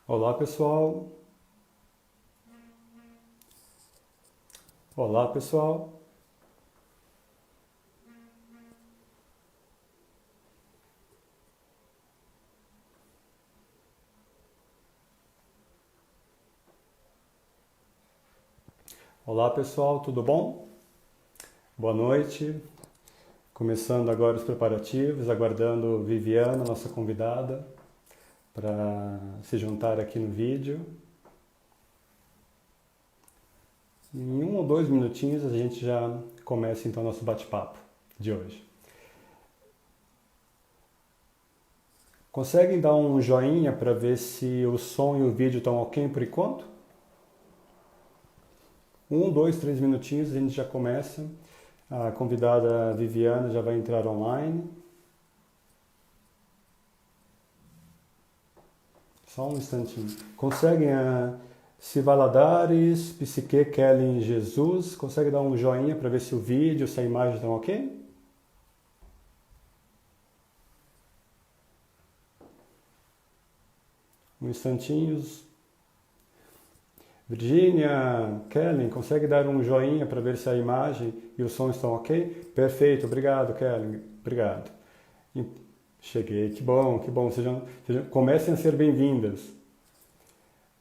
Olá pessoal, olá pessoal, olá pessoal, tudo bom? Boa noite, começando agora os preparativos, aguardando Viviana, nossa convidada, para se juntar aqui no vídeo. Em 1 ou 2 minutinhos a gente já começa então nosso bate-papo de hoje. Conseguem dar um joinha para ver se o som e o vídeo estão ok por enquanto? 1, 2, 3 minutinhos a gente já começa. A convidada Viviana já vai entrar online. Só um instantinho. Conseguem, se Valadares, Psique, Kelly, Jesus, consegue dar um joinha para ver se o vídeo, se a imagem estão ok? Um instantinho. Virgínia, Kelly, consegue dar um joinha para ver se a imagem e o som estão ok? Perfeito, obrigado, Kelly, obrigado. Cheguei, que bom, que bom. Comecem a ser bem-vindas.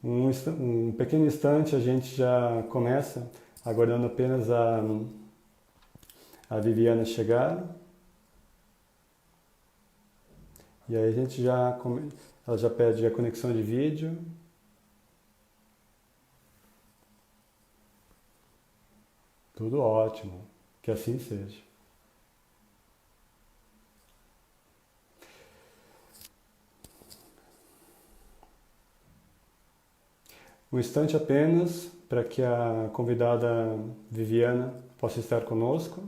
Um pequeno instante a gente já começa, aguardando apenas a Viviana chegar. E aí a gente ela já pede a conexão de vídeo. Tudo ótimo, que assim seja. Um instante apenas para que a convidada Viviana possa estar conosco.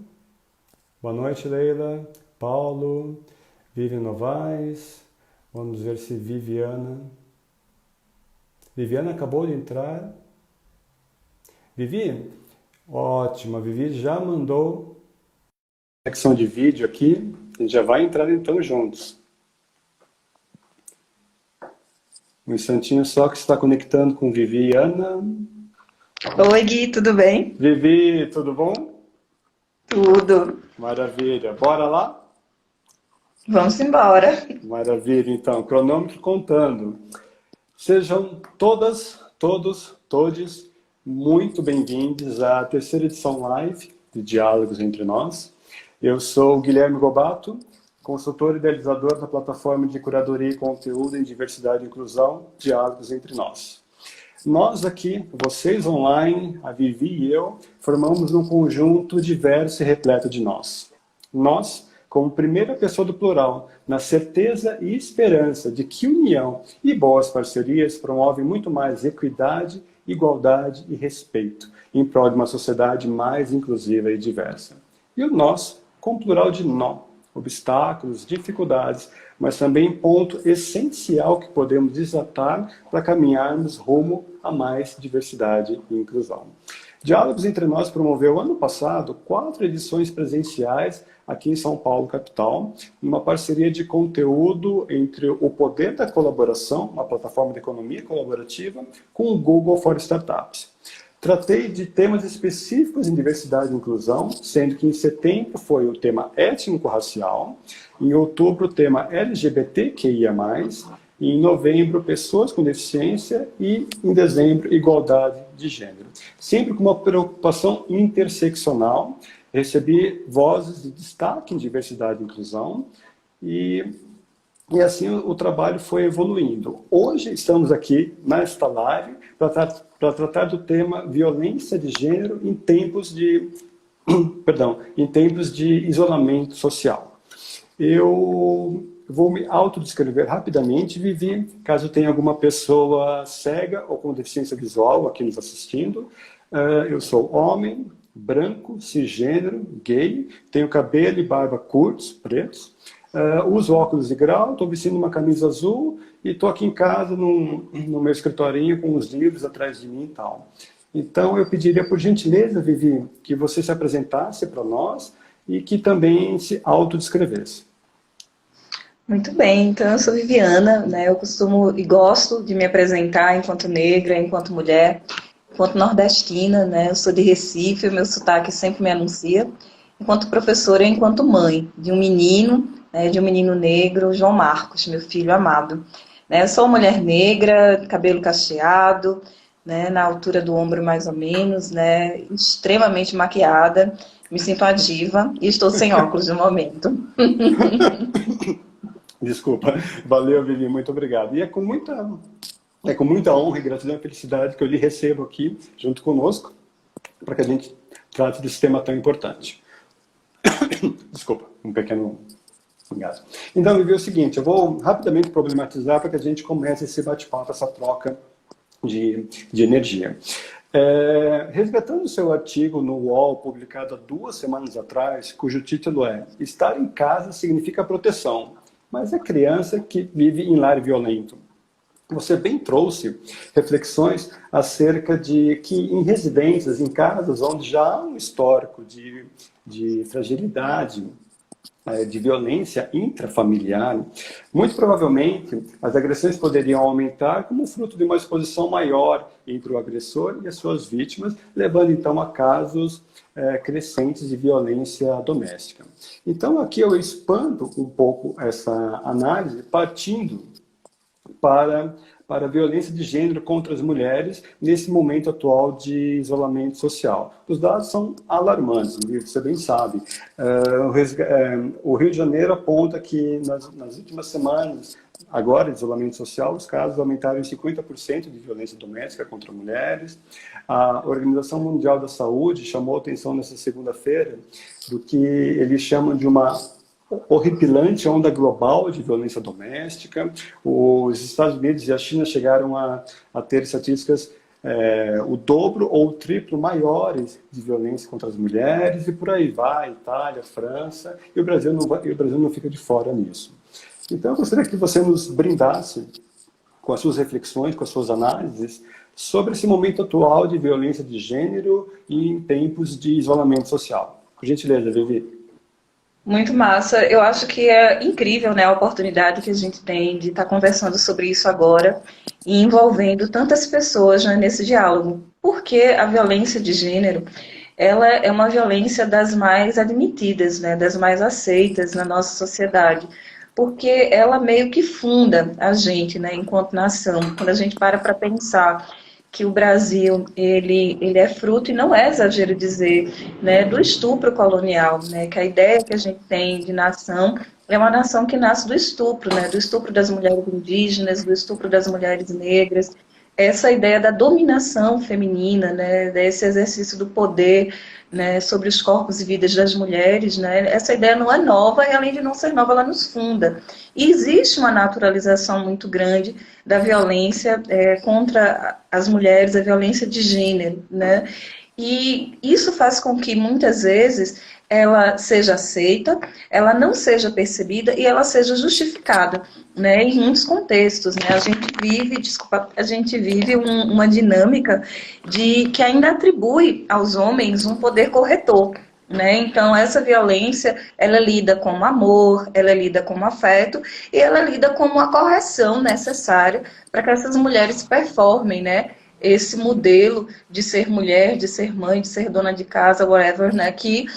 Boa noite, Leila, Paulo, Vivian Novaes. Vamos ver se Viviana acabou de entrar. Vivi? Ótimo, a Vivi já mandou a conexão de vídeo aqui. A gente já vai entrar então juntos. Um instantinho só que está conectando com Viviana. Oi, Gui, tudo bem? Vivi, tudo bom? Tudo. Maravilha. Bora lá? Vamos embora. Maravilha, então. Cronômetro contando. Sejam todas, todos, todes muito bem-vindos à terceira edição live de Diálogos Entre Nós. Eu sou o Guilherme Gobato, consultor e idealizador da plataforma de curadoria e conteúdo em diversidade e inclusão, Diálogos Entre Nós. Nós aqui, vocês online, a Vivi e eu, formamos um conjunto diverso e repleto de nós. Nós, como primeira pessoa do plural, na certeza e esperança de que união e boas parcerias promovem muito mais equidade, igualdade e respeito, em prol de uma sociedade mais inclusiva e diversa. E o nós, com plural de nó, obstáculos, dificuldades, mas também ponto essencial que podemos desatar para caminharmos rumo a mais diversidade e inclusão. Diálogos Entre Nós promoveu ano passado 4 edições presenciais aqui em São Paulo, capital, uma parceria de conteúdo entre o Poder da Colaboração, uma plataforma de economia colaborativa, com o Google for Startups. Tratei de temas específicos em diversidade e inclusão, sendo que em setembro foi o tema étnico-racial, em outubro o tema LGBTQIA+, e em novembro pessoas com deficiência e em dezembro igualdade de gênero. Sempre com uma preocupação interseccional, recebi vozes de destaque em diversidade e inclusão e assim o trabalho foi evoluindo. Hoje estamos aqui nesta live para tratar do tema violência de gênero em tempos de, em tempos de isolamento social. Eu vou me autodescrever rapidamente, Vivi, caso tenha alguma pessoa cega ou com deficiência visual aqui nos assistindo. Eu sou homem, branco, cisgênero, gay, tenho cabelo e barba curtos, pretos, uso óculos de grau, estou vestindo uma camisa azul e estou aqui em casa no meu escritorinho com os livros atrás de mim e tal. Então eu pediria por gentileza, Vivi, que você se apresentasse para nós e que também se autodescrevesse. Muito bem, então eu sou Viviana, né? Eu costumo e gosto de me apresentar enquanto negra, enquanto mulher, enquanto nordestina, né? Eu sou de Recife, o meu sotaque sempre me anuncia. Enquanto professora e enquanto mãe de um menino, né? De um menino negro, João Marcos, meu filho amado. Né? Eu sou uma mulher negra, cabelo cacheado, né? Na altura do ombro mais ou menos, né? Extremamente maquiada. Me sinto uma diva e estou sem óculos no momento. Desculpa. Valeu, Vivi, muito obrigado. E é com muita honra e gratidão e felicidade que eu lhe recebo aqui, junto conosco, para que a gente trate desse tema tão importante. Desculpa, um pequeno engasgo. Então, Vivi, é o seguinte, eu vou rapidamente problematizar para que a gente comece esse bate-papo, essa troca de energia. Resgatando o seu artigo no UOL, publicado há 2 semanas atrás, cujo título é Estar em casa significa proteção, mas é criança que vive em lar violento. Você bem trouxe reflexões acerca de que em residências, em casas onde já há um histórico de fragilidade, de violência intrafamiliar, muito provavelmente as agressões poderiam aumentar como fruto de uma exposição maior entre o agressor e as suas vítimas, levando então a casos crescentes de violência doméstica. Então aqui eu expando um pouco essa análise, partindo para a violência de gênero contra as mulheres nesse momento atual de isolamento social. Os dados são alarmantes, você bem sabe. O Rio de Janeiro aponta que nas últimas semanas, agora de isolamento social, os casos aumentaram em 50% de violência doméstica contra mulheres. A Organização Mundial da Saúde chamou atenção nessa segunda-feira do que eles chamam de uma horripilante onda global de violência doméstica. Os Estados Unidos e a China chegaram a ter estatísticas o dobro ou o triplo maiores de violência contra as mulheres, e por aí vai, Itália, França, e o Brasil não fica de fora nisso. Então, eu gostaria que você nos brindasse com as suas reflexões, com as suas análises, sobre esse momento atual de violência de gênero e em tempos de isolamento social. Por gentileza, Vivi. Muito massa. Eu acho que é incrível, né, a oportunidade que a gente tem de estar conversando sobre isso agora e envolvendo tantas pessoas, né, nesse diálogo. Porque a violência de gênero, ela é uma violência das mais admitidas, né, das mais aceitas na nossa sociedade. Porque ela meio que funda a gente, né, enquanto nação. Quando a gente para pensar que o Brasil ele é fruto, e não é exagero dizer, né, do estupro colonial, né, que a ideia que a gente tem de nação é uma nação que nasce do estupro, né, do estupro das mulheres indígenas, do estupro das mulheres negras, essa ideia da dominação feminina, né, desse exercício do poder, né, sobre os corpos e vidas das mulheres, né, essa ideia não é nova e, além de não ser nova, ela nos funda. E existe uma naturalização muito grande da violência contra as mulheres, a violência de gênero, né, e isso faz com que, muitas vezes, ela seja aceita, ela não seja percebida e ela seja justificada, né, em muitos contextos, né, a gente vive uma dinâmica de que ainda atribui aos homens um poder corretor, né, então essa violência, ela lida como amor, ela lida como afeto e ela lida como a correção necessária para que essas mulheres performem, né, esse modelo de ser mulher, de ser mãe, de ser dona de casa, whatever, né, que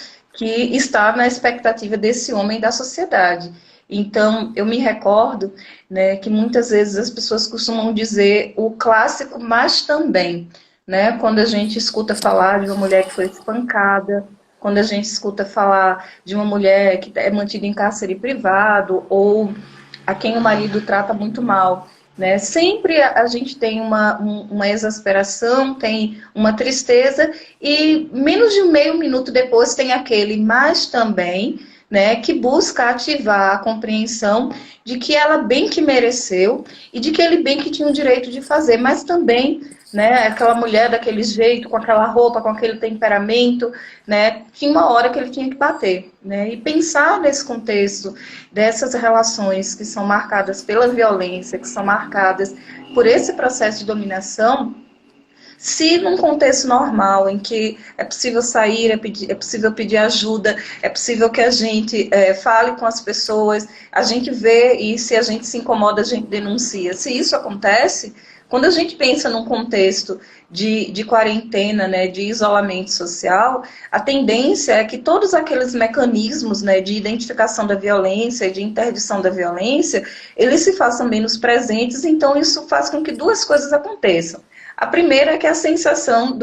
está na expectativa desse homem da sociedade. Então, eu me recordo, né, que muitas vezes as pessoas costumam dizer o clássico, mas também, né, quando a gente escuta falar de uma mulher que foi espancada, quando a gente escuta falar de uma mulher que é mantida em cárcere privado ou a quem o marido trata muito mal, né? Sempre a gente tem uma exasperação, tem uma tristeza e menos de meio minuto depois tem aquele mas também, né, que busca ativar a compreensão de que ela bem que mereceu e de que ele bem que tinha o direito de fazer, mas também, né, aquela mulher daquele jeito, com aquela roupa, com aquele temperamento, né, tinha uma hora que ele tinha que bater, né, e pensar nesse contexto dessas relações que são marcadas pela violência, que são marcadas por esse processo de dominação, Se num contexto normal, em que é possível sair, é possível pedir ajuda, é possível que a gente fale com as pessoas, a gente vê e se a gente se incomoda, a gente denuncia. Se isso acontece, quando a gente pensa num contexto de quarentena, né, de isolamento social, a tendência é que todos aqueles mecanismos, né, de identificação da violência, de interdição da violência, eles se façam menos presentes, então isso faz com que duas coisas aconteçam. A primeira é que a sensação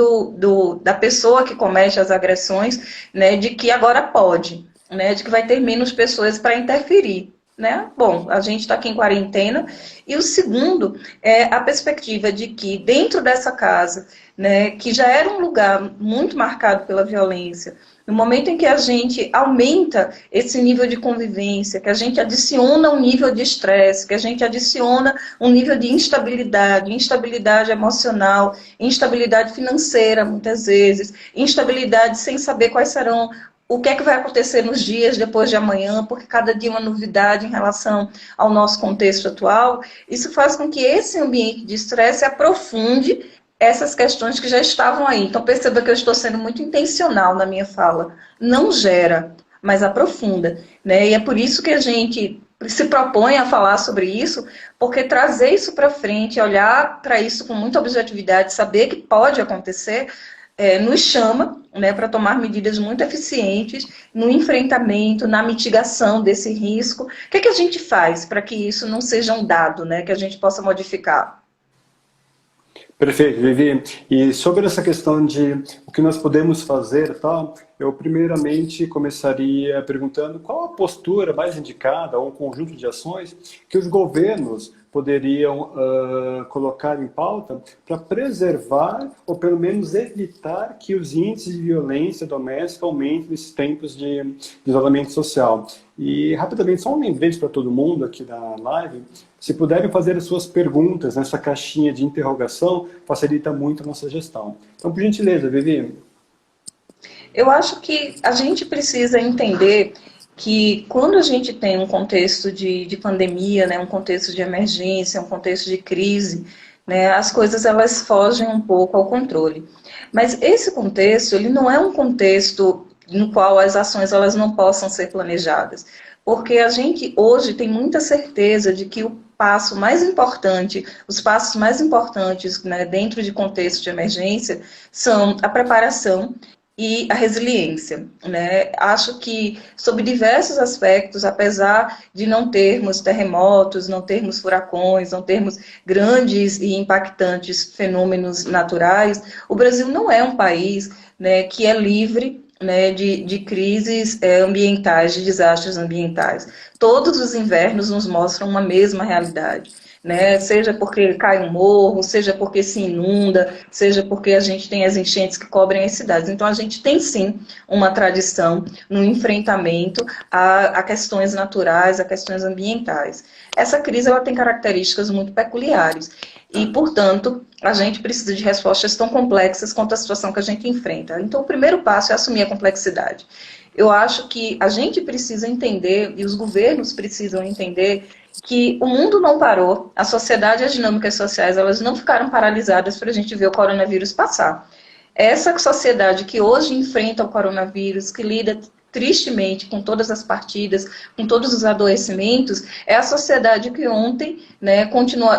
da pessoa que comete as agressões, né, de que agora pode, né, de que vai ter menos pessoas para interferir. Né? Bom, a gente está aqui em quarentena. E o segundo é a perspectiva de que dentro dessa casa, né, que já era um lugar muito marcado pela violência, no momento em que a gente aumenta esse nível de convivência, que a gente adiciona um nível de estresse, que a gente adiciona um nível de instabilidade, instabilidade emocional, instabilidade financeira, muitas vezes, instabilidade sem saber quais serão o que é que vai acontecer nos dias depois de amanhã, porque cada dia é uma novidade em relação ao nosso contexto atual, isso faz com que esse ambiente de estresse aprofunde essas questões que já estavam aí. Então perceba que eu estou sendo muito intencional na minha fala. Não gera, mas aprofunda. Né? E é por isso que a gente se propõe a falar sobre isso, porque trazer isso para frente, olhar para isso com muita objetividade, saber que pode acontecer, nos chama, né, para tomar medidas muito eficientes no enfrentamento, na mitigação desse risco. O que é que a gente faz para que isso não seja um dado, né, que a gente possa modificar? Perfeito, Vivi. E sobre essa questão de o que nós podemos fazer, tal, eu primeiramente começaria perguntando qual a postura mais indicada, ou um conjunto de ações que os governos poderiam colocar em pauta para preservar, ou pelo menos evitar que os índices de violência doméstica aumentem nesses tempos de isolamento social. E, rapidamente, só um lembrete para todo mundo aqui da live, se puderem fazer as suas perguntas nessa caixinha de interrogação, facilita muito a nossa gestão. Então, por gentileza, Vivi. Eu acho que a gente precisa entender que quando a gente tem um contexto de pandemia, né, um contexto de emergência, um contexto de crise, né, as coisas elas fogem um pouco ao controle. Mas esse contexto, ele não é um contexto no qual as ações elas não possam ser planejadas. Porque a gente hoje tem muita certeza de que o passo mais importante, os passos mais importantes, né, dentro de contexto de emergência são a preparação e a resiliência. Né? Acho que, sob diversos aspectos, apesar de não termos terremotos, não termos furacões, não termos grandes e impactantes fenômenos naturais, o Brasil não é um país, né, que é livre, né, de crises ambientais, de desastres ambientais. Todos os invernos nos mostram uma mesma realidade. Né? Seja porque cai um morro, seja porque se inunda, seja porque a gente tem as enchentes que cobrem as cidades. Então a gente tem sim uma tradição no enfrentamento a questões naturais, a questões ambientais. Essa crise ela tem características muito peculiares e, portanto, a gente precisa de respostas tão complexas quanto a situação que a gente enfrenta. Então o primeiro passo é assumir a complexidade. Eu acho que a gente precisa entender, e os governos precisam entender, que o mundo não parou, a sociedade e as dinâmicas sociais elas não ficaram paralisadas para a gente ver o coronavírus passar. Essa sociedade que hoje enfrenta o coronavírus, que lida tristemente com todas as partidas, com todos os adoecimentos, é a sociedade que ontem, né,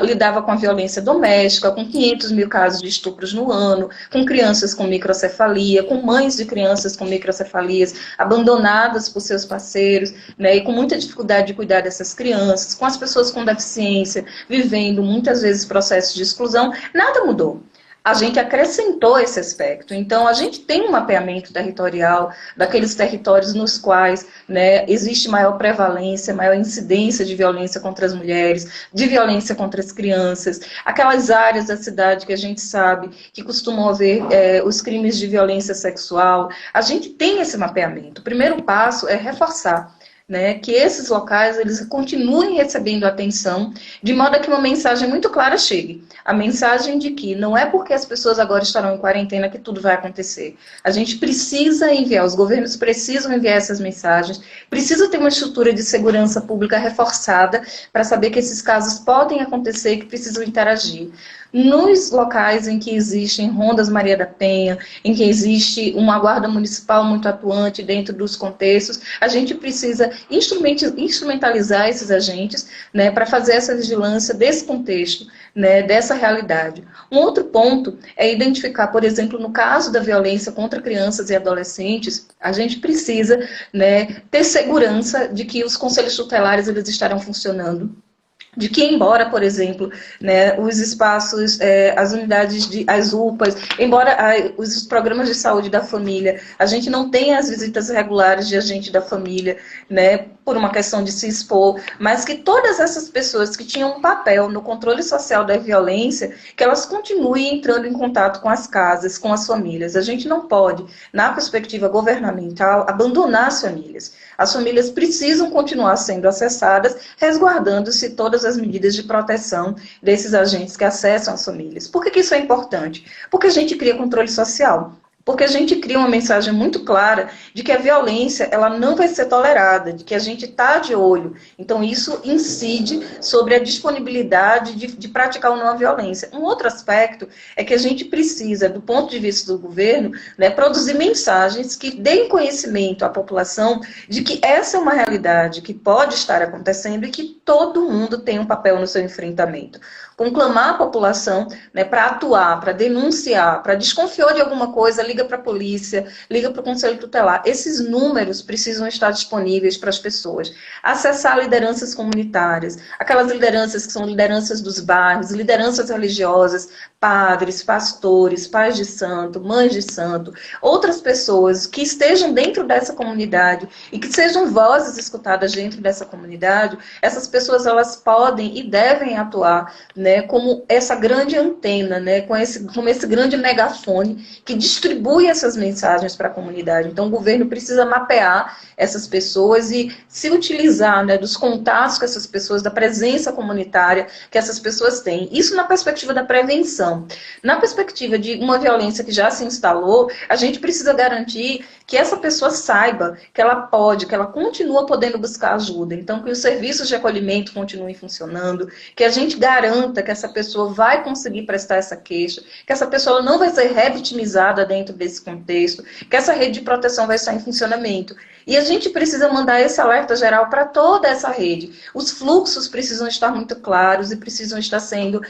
lidava com a violência doméstica, com 500 mil casos de estupros no ano, com crianças com microcefalia, com mães de crianças com microcefalias abandonadas por seus parceiros, né, e com muita dificuldade de cuidar dessas crianças, com as pessoas com deficiência, vivendo muitas vezes processos de exclusão. Nada mudou. A gente acrescentou esse aspecto. Então, a gente tem um mapeamento territorial daqueles territórios nos quais, né, existe maior prevalência, maior incidência de violência contra as mulheres, de violência contra as crianças, aquelas áreas da cidade que a gente sabe que costumam haver os crimes de violência sexual. A gente tem esse mapeamento. O primeiro passo é reforçar. né, que esses locais eles continuem recebendo atenção, de modo a que uma mensagem muito clara chegue. A mensagem de que não é porque as pessoas agora estarão em quarentena que tudo vai acontecer. A gente precisa enviar, os governos precisam enviar essas mensagens, precisa ter uma estrutura de segurança pública reforçada para saber que esses casos podem acontecer e que precisam interagir. Nos locais em que existem rondas Maria da Penha, em que existe uma guarda municipal muito atuante dentro dos contextos, a gente precisa instrumentalizar esses agentes, né, para fazer essa vigilância desse contexto, né, dessa realidade. Um outro ponto é identificar, por exemplo, no caso da violência contra crianças e adolescentes, a gente precisa, né, ter segurança de que os conselhos tutelares eles estarão funcionando, de que, embora, por exemplo, né, os espaços, as unidades, as UPAs, embora os programas de saúde da família, a gente não tenha as visitas regulares de agente da família, né, por uma questão de se expor, mas que todas essas pessoas que tinham um papel no controle social da violência, que elas continuem entrando em contato com as casas, com as famílias. A gente não pode, na perspectiva governamental, abandonar as famílias. As famílias precisam continuar sendo acessadas, resguardando-se todas as medidas de proteção desses agentes que acessam as famílias. Por que isso é importante? Porque a gente cria controle social. Porque a gente cria uma mensagem muito clara de que a violência ela não vai ser tolerada, de que a gente está de olho. Então, isso incide sobre a disponibilidade de praticar ou não a violência. Um outro aspecto é que a gente precisa, do ponto de vista do governo, né, produzir mensagens que deem conhecimento à população de que essa é uma realidade que pode estar acontecendo e que todo mundo tem um papel no seu enfrentamento. Conclamar a população, né, para atuar, para denunciar, para desconfiar de alguma coisa, liga para a polícia, liga para o Conselho Tutelar. Esses números precisam estar disponíveis para as pessoas. Acessar lideranças comunitárias, aquelas lideranças que são lideranças dos bairros, lideranças religiosas, padres, pastores, pais de santo, mães de santo, outras pessoas que estejam dentro dessa comunidade e que sejam vozes escutadas dentro dessa comunidade. Essas pessoas elas podem e devem atuar, né, como essa grande antena, né, como esse grande megafone que distribui essas mensagens para a comunidade. Então, o governo precisa mapear essas pessoas e se utilizar, né, dos contatos com essas pessoas, da presença comunitária que essas pessoas têm. Isso na perspectiva da prevenção. Na perspectiva de uma violência que já se instalou, a gente precisa garantir que essa pessoa saiba que ela pode, que ela continua podendo buscar ajuda. Então, que os serviços de acolhimento continuem funcionando, que a gente garanta que essa pessoa vai conseguir prestar essa queixa, que essa pessoa não vai ser revitimizada dentro desse contexto, que essa rede de proteção vai estar em funcionamento. E a gente precisa mandar esse alerta geral para toda essa rede. Os fluxos precisam estar muito claros e precisam estar sendo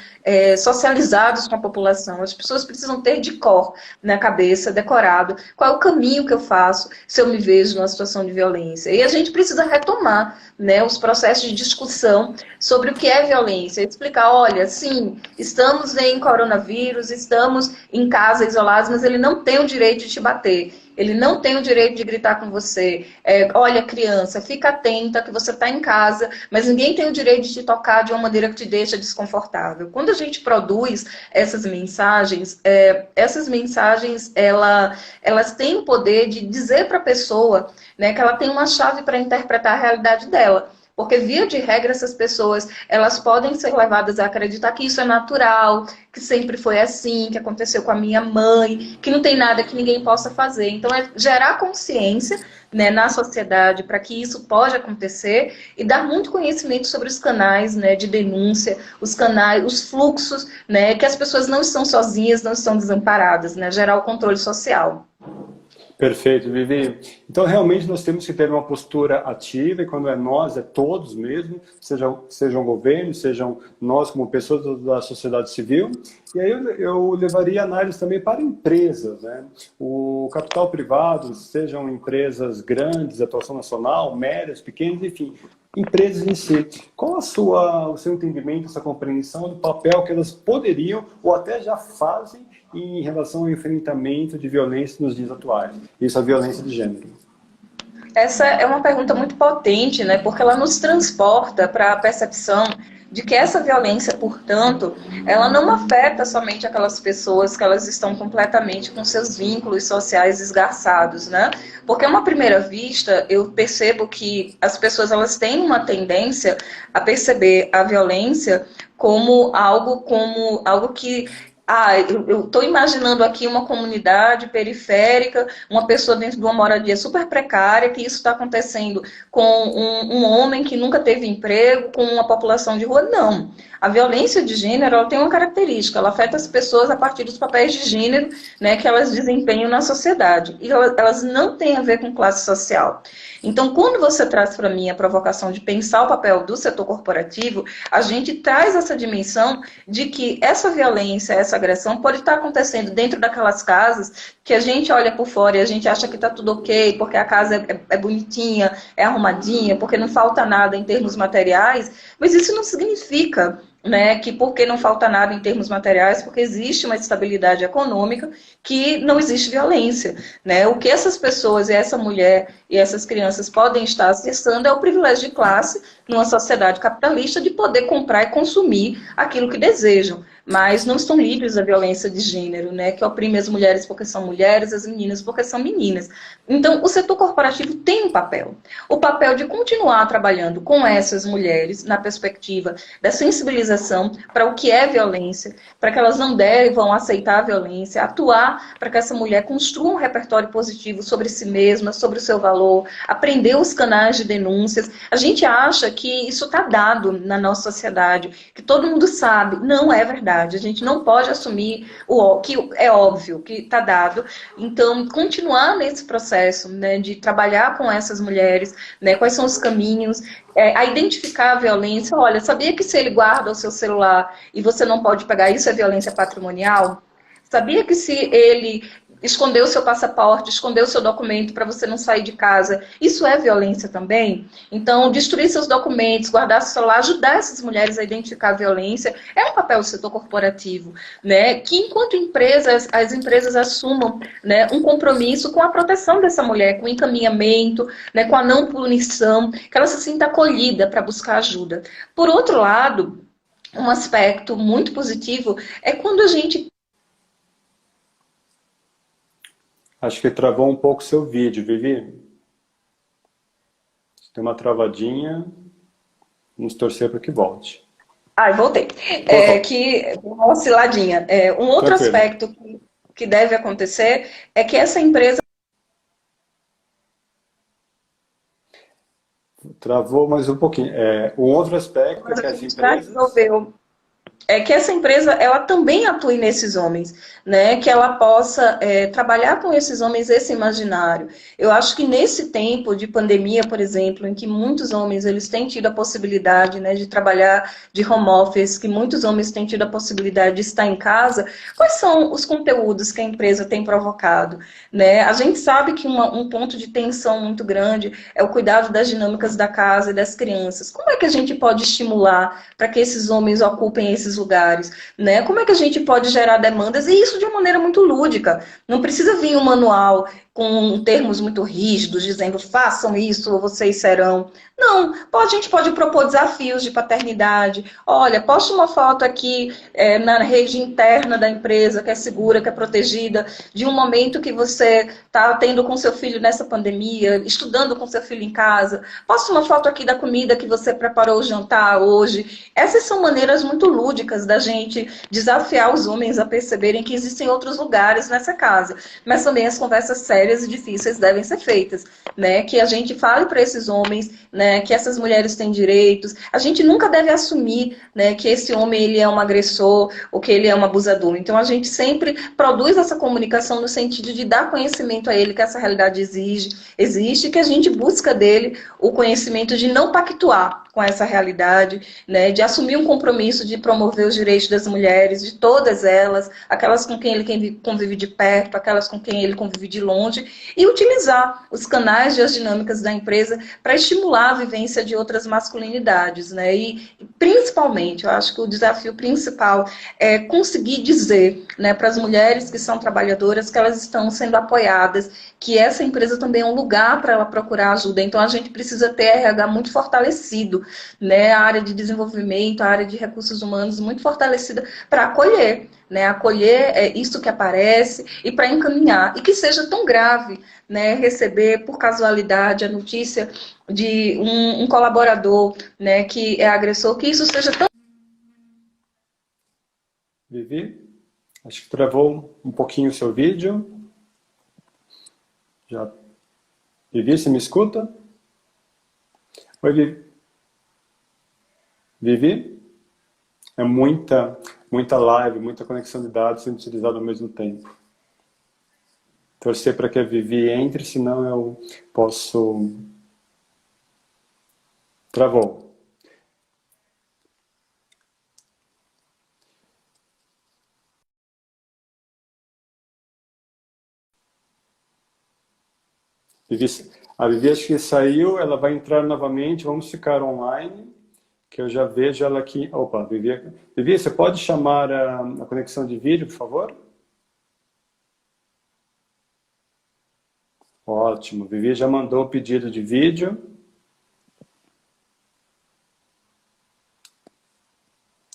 socializados com a população. As pessoas precisam ter de cor na cabeça, decorado, qual é o caminho que eu faço se eu me vejo numa situação de violência. E a gente precisa retomar, né, os processos de discussão sobre o que é violência. Explicar, olha, sim, estamos em coronavírus, estamos em casa isolados, mas ele não tem o direito de te bater. Ele não tem o direito de gritar com você. Olha, criança, fica atenta que você está em casa, mas ninguém tem o direito de te tocar de uma maneira que te deixa desconfortável. Quando a gente produz essas mensagens, elas têm o poder de dizer para a pessoa, né, que ela tem uma chave para interpretar a realidade dela. Porque, via de regra, essas pessoas elas podem ser levadas a acreditar que isso é natural, que sempre foi assim, que aconteceu com a minha mãe, que não tem nada que ninguém possa fazer. Então, é gerar consciência, né, na sociedade para que isso pode acontecer e dar muito conhecimento sobre os canais, né, de denúncia, os canais, os fluxos, né, que as pessoas não estão sozinhas, não estão desamparadas, né, gerar o controle social. Perfeito, Vivi. Então, realmente, nós temos que ter uma postura ativa, e quando é nós, é todos mesmo, sejam governos, sejam nós como pessoas da sociedade civil. E aí eu levaria a análise também para empresas, né? O capital privado, sejam empresas grandes, de atuação nacional, médias, pequenas, enfim, empresas em si. Qual o seu entendimento, essa compreensão do papel que elas poderiam ou até já fazem em relação ao enfrentamento de violência nos dias atuais? Isso, a violência de gênero. Essa é uma pergunta muito potente, né? Porque ela nos transporta para a percepção de que essa violência, portanto, ela não afeta somente aquelas pessoas que elas estão completamente com seus vínculos sociais esgarçados, né? Porque a uma primeira vista, eu percebo que as pessoas elas têm uma tendência a perceber a violência como algo que eu estou imaginando aqui uma comunidade periférica, uma pessoa dentro de uma moradia super precária, que isso está acontecendo com um homem que nunca teve emprego, com uma população de rua. Não. A violência de gênero ela tem uma característica, ela afeta as pessoas a partir dos papéis de gênero, né, que elas desempenham na sociedade. E elas não têm a ver com classe social. Então, quando você traz para mim a provocação de pensar o papel do setor corporativo, a gente traz essa dimensão de que essa violência, essa agressão pode estar acontecendo dentro daquelas casas que a gente olha por fora e a gente acha que está tudo ok, porque a casa é bonitinha, é arrumadinha, porque não falta nada em termos materiais, mas isso não significa, né, que porque não falta nada em termos materiais, porque existe uma estabilidade econômica, que não existe violência, né? O que essas pessoas e essa mulher e essas crianças podem estar acessando é o privilégio de classe numa sociedade capitalista de poder comprar e consumir aquilo que desejam, mas não estão livres da violência de gênero, né, que oprime as mulheres porque são mulheres, as meninas porque são meninas. Então, o setor corporativo tem um papel. O papel de continuar trabalhando com essas mulheres na perspectiva da sensibilização para o que é violência, para que elas não devam aceitar a violência, atuar para que essa mulher construa um repertório positivo sobre si mesma, sobre o seu valor, aprender os canais de denúncias. A gente acha que isso está dado na nossa sociedade, que todo mundo sabe. Não é verdade. A gente não pode assumir que é óbvio, que está dado. Então, continuar nesse processo, né, de trabalhar com essas mulheres, né, quais são os caminhos, a identificar a violência. Olha, sabia que se ele guarda o seu celular e você não pode pegar, isso é violência patrimonial? Sabia que se ele esconder o seu passaporte, esconder o seu documento para você não sair de casa, isso é violência também? Então, destruir seus documentos, guardar seu celular, ajudar essas mulheres a identificar a violência, é um papel do setor corporativo, né? Que enquanto empresas, as empresas assumam, né, um compromisso com a proteção dessa mulher, com o encaminhamento, né, com a não punição, que ela se sinta acolhida para buscar ajuda. Por outro lado, um aspecto muito positivo é quando a gente... Acho que travou um pouco seu vídeo, Vivi. Tem uma travadinha. Vamos torcer para que volte. Voltei. Uma osciladinha. Um outro aspecto que deve acontecer é que essa empresa... Travou mais um pouquinho. Um outro aspecto é que as empresas... É que essa empresa, ela também atue nesses homens, né? Que ela possa trabalhar com esses homens esse imaginário. Eu acho que nesse tempo de pandemia, por exemplo, em que muitos homens eles têm tido a possibilidade, né, de trabalhar de home office, que muitos homens têm tido a possibilidade de estar em casa, quais são os conteúdos que a empresa tem provocado, né? A gente sabe que um ponto de tensão muito grande é o cuidado das dinâmicas da casa e das crianças. Como é que a gente pode estimular para que esses homens ocupem esses lugares, né? Como é que a gente pode gerar demandas? E isso de uma maneira muito lúdica. Não precisa vir um manual com termos muito rígidos, dizendo façam isso ou vocês serão. Não, a gente pode propor desafios de paternidade. Olha, poste uma foto aqui na rede interna da empresa, que é segura, que é protegida, de um momento que você está tendo com seu filho nessa pandemia, estudando com seu filho em casa. Poste uma foto aqui da comida que você preparou o jantar hoje. Essas são maneiras muito lúdicas da gente desafiar os homens a perceberem que existem outros lugares nessa casa. Mas também as conversas sérias e difíceis devem ser feitas, né? Que a gente fale para esses homens, né, que essas mulheres têm direitos. A gente nunca deve assumir, né, que esse homem ele é um agressor ou que ele é um abusador. Então a gente sempre produz essa comunicação no sentido de dar conhecimento a ele que essa realidade existe, que a gente busca dele o conhecimento de não pactuar com essa realidade, né, de assumir um compromisso de promover os direitos das mulheres, de todas elas, aquelas com quem ele convive de perto, aquelas com quem ele convive de longe, e utilizar os canais e as dinâmicas da empresa para estimular a vivência de outras masculinidades, né, e principalmente, eu acho que o desafio principal é conseguir dizer, né, para as mulheres que são trabalhadoras que elas estão sendo apoiadas, que essa empresa também é um lugar para ela procurar ajuda. Então, a gente precisa ter RH muito fortalecido, né? A área de desenvolvimento, a área de recursos humanos muito fortalecida para acolher, né? Acolher isso que aparece e para encaminhar. E que seja tão grave, né? Receber, por casualidade, a notícia de um colaborador, né, que é agressor, que isso seja tão... Vivi, acho que travou um pouquinho o seu vídeo. Já. Vivi, você me escuta? Oi, Vivi. Vivi? É muita live, muita conexão de dados sendo utilizada ao mesmo tempo. Torcer para que a Vivi entre, senão eu posso... Travou. A Vivi acho que saiu, ela vai entrar novamente, vamos ficar online, que eu já vejo ela aqui. Opa, Vivi, você pode chamar a conexão de vídeo, por favor? Ótimo, Vivi já mandou o pedido de vídeo.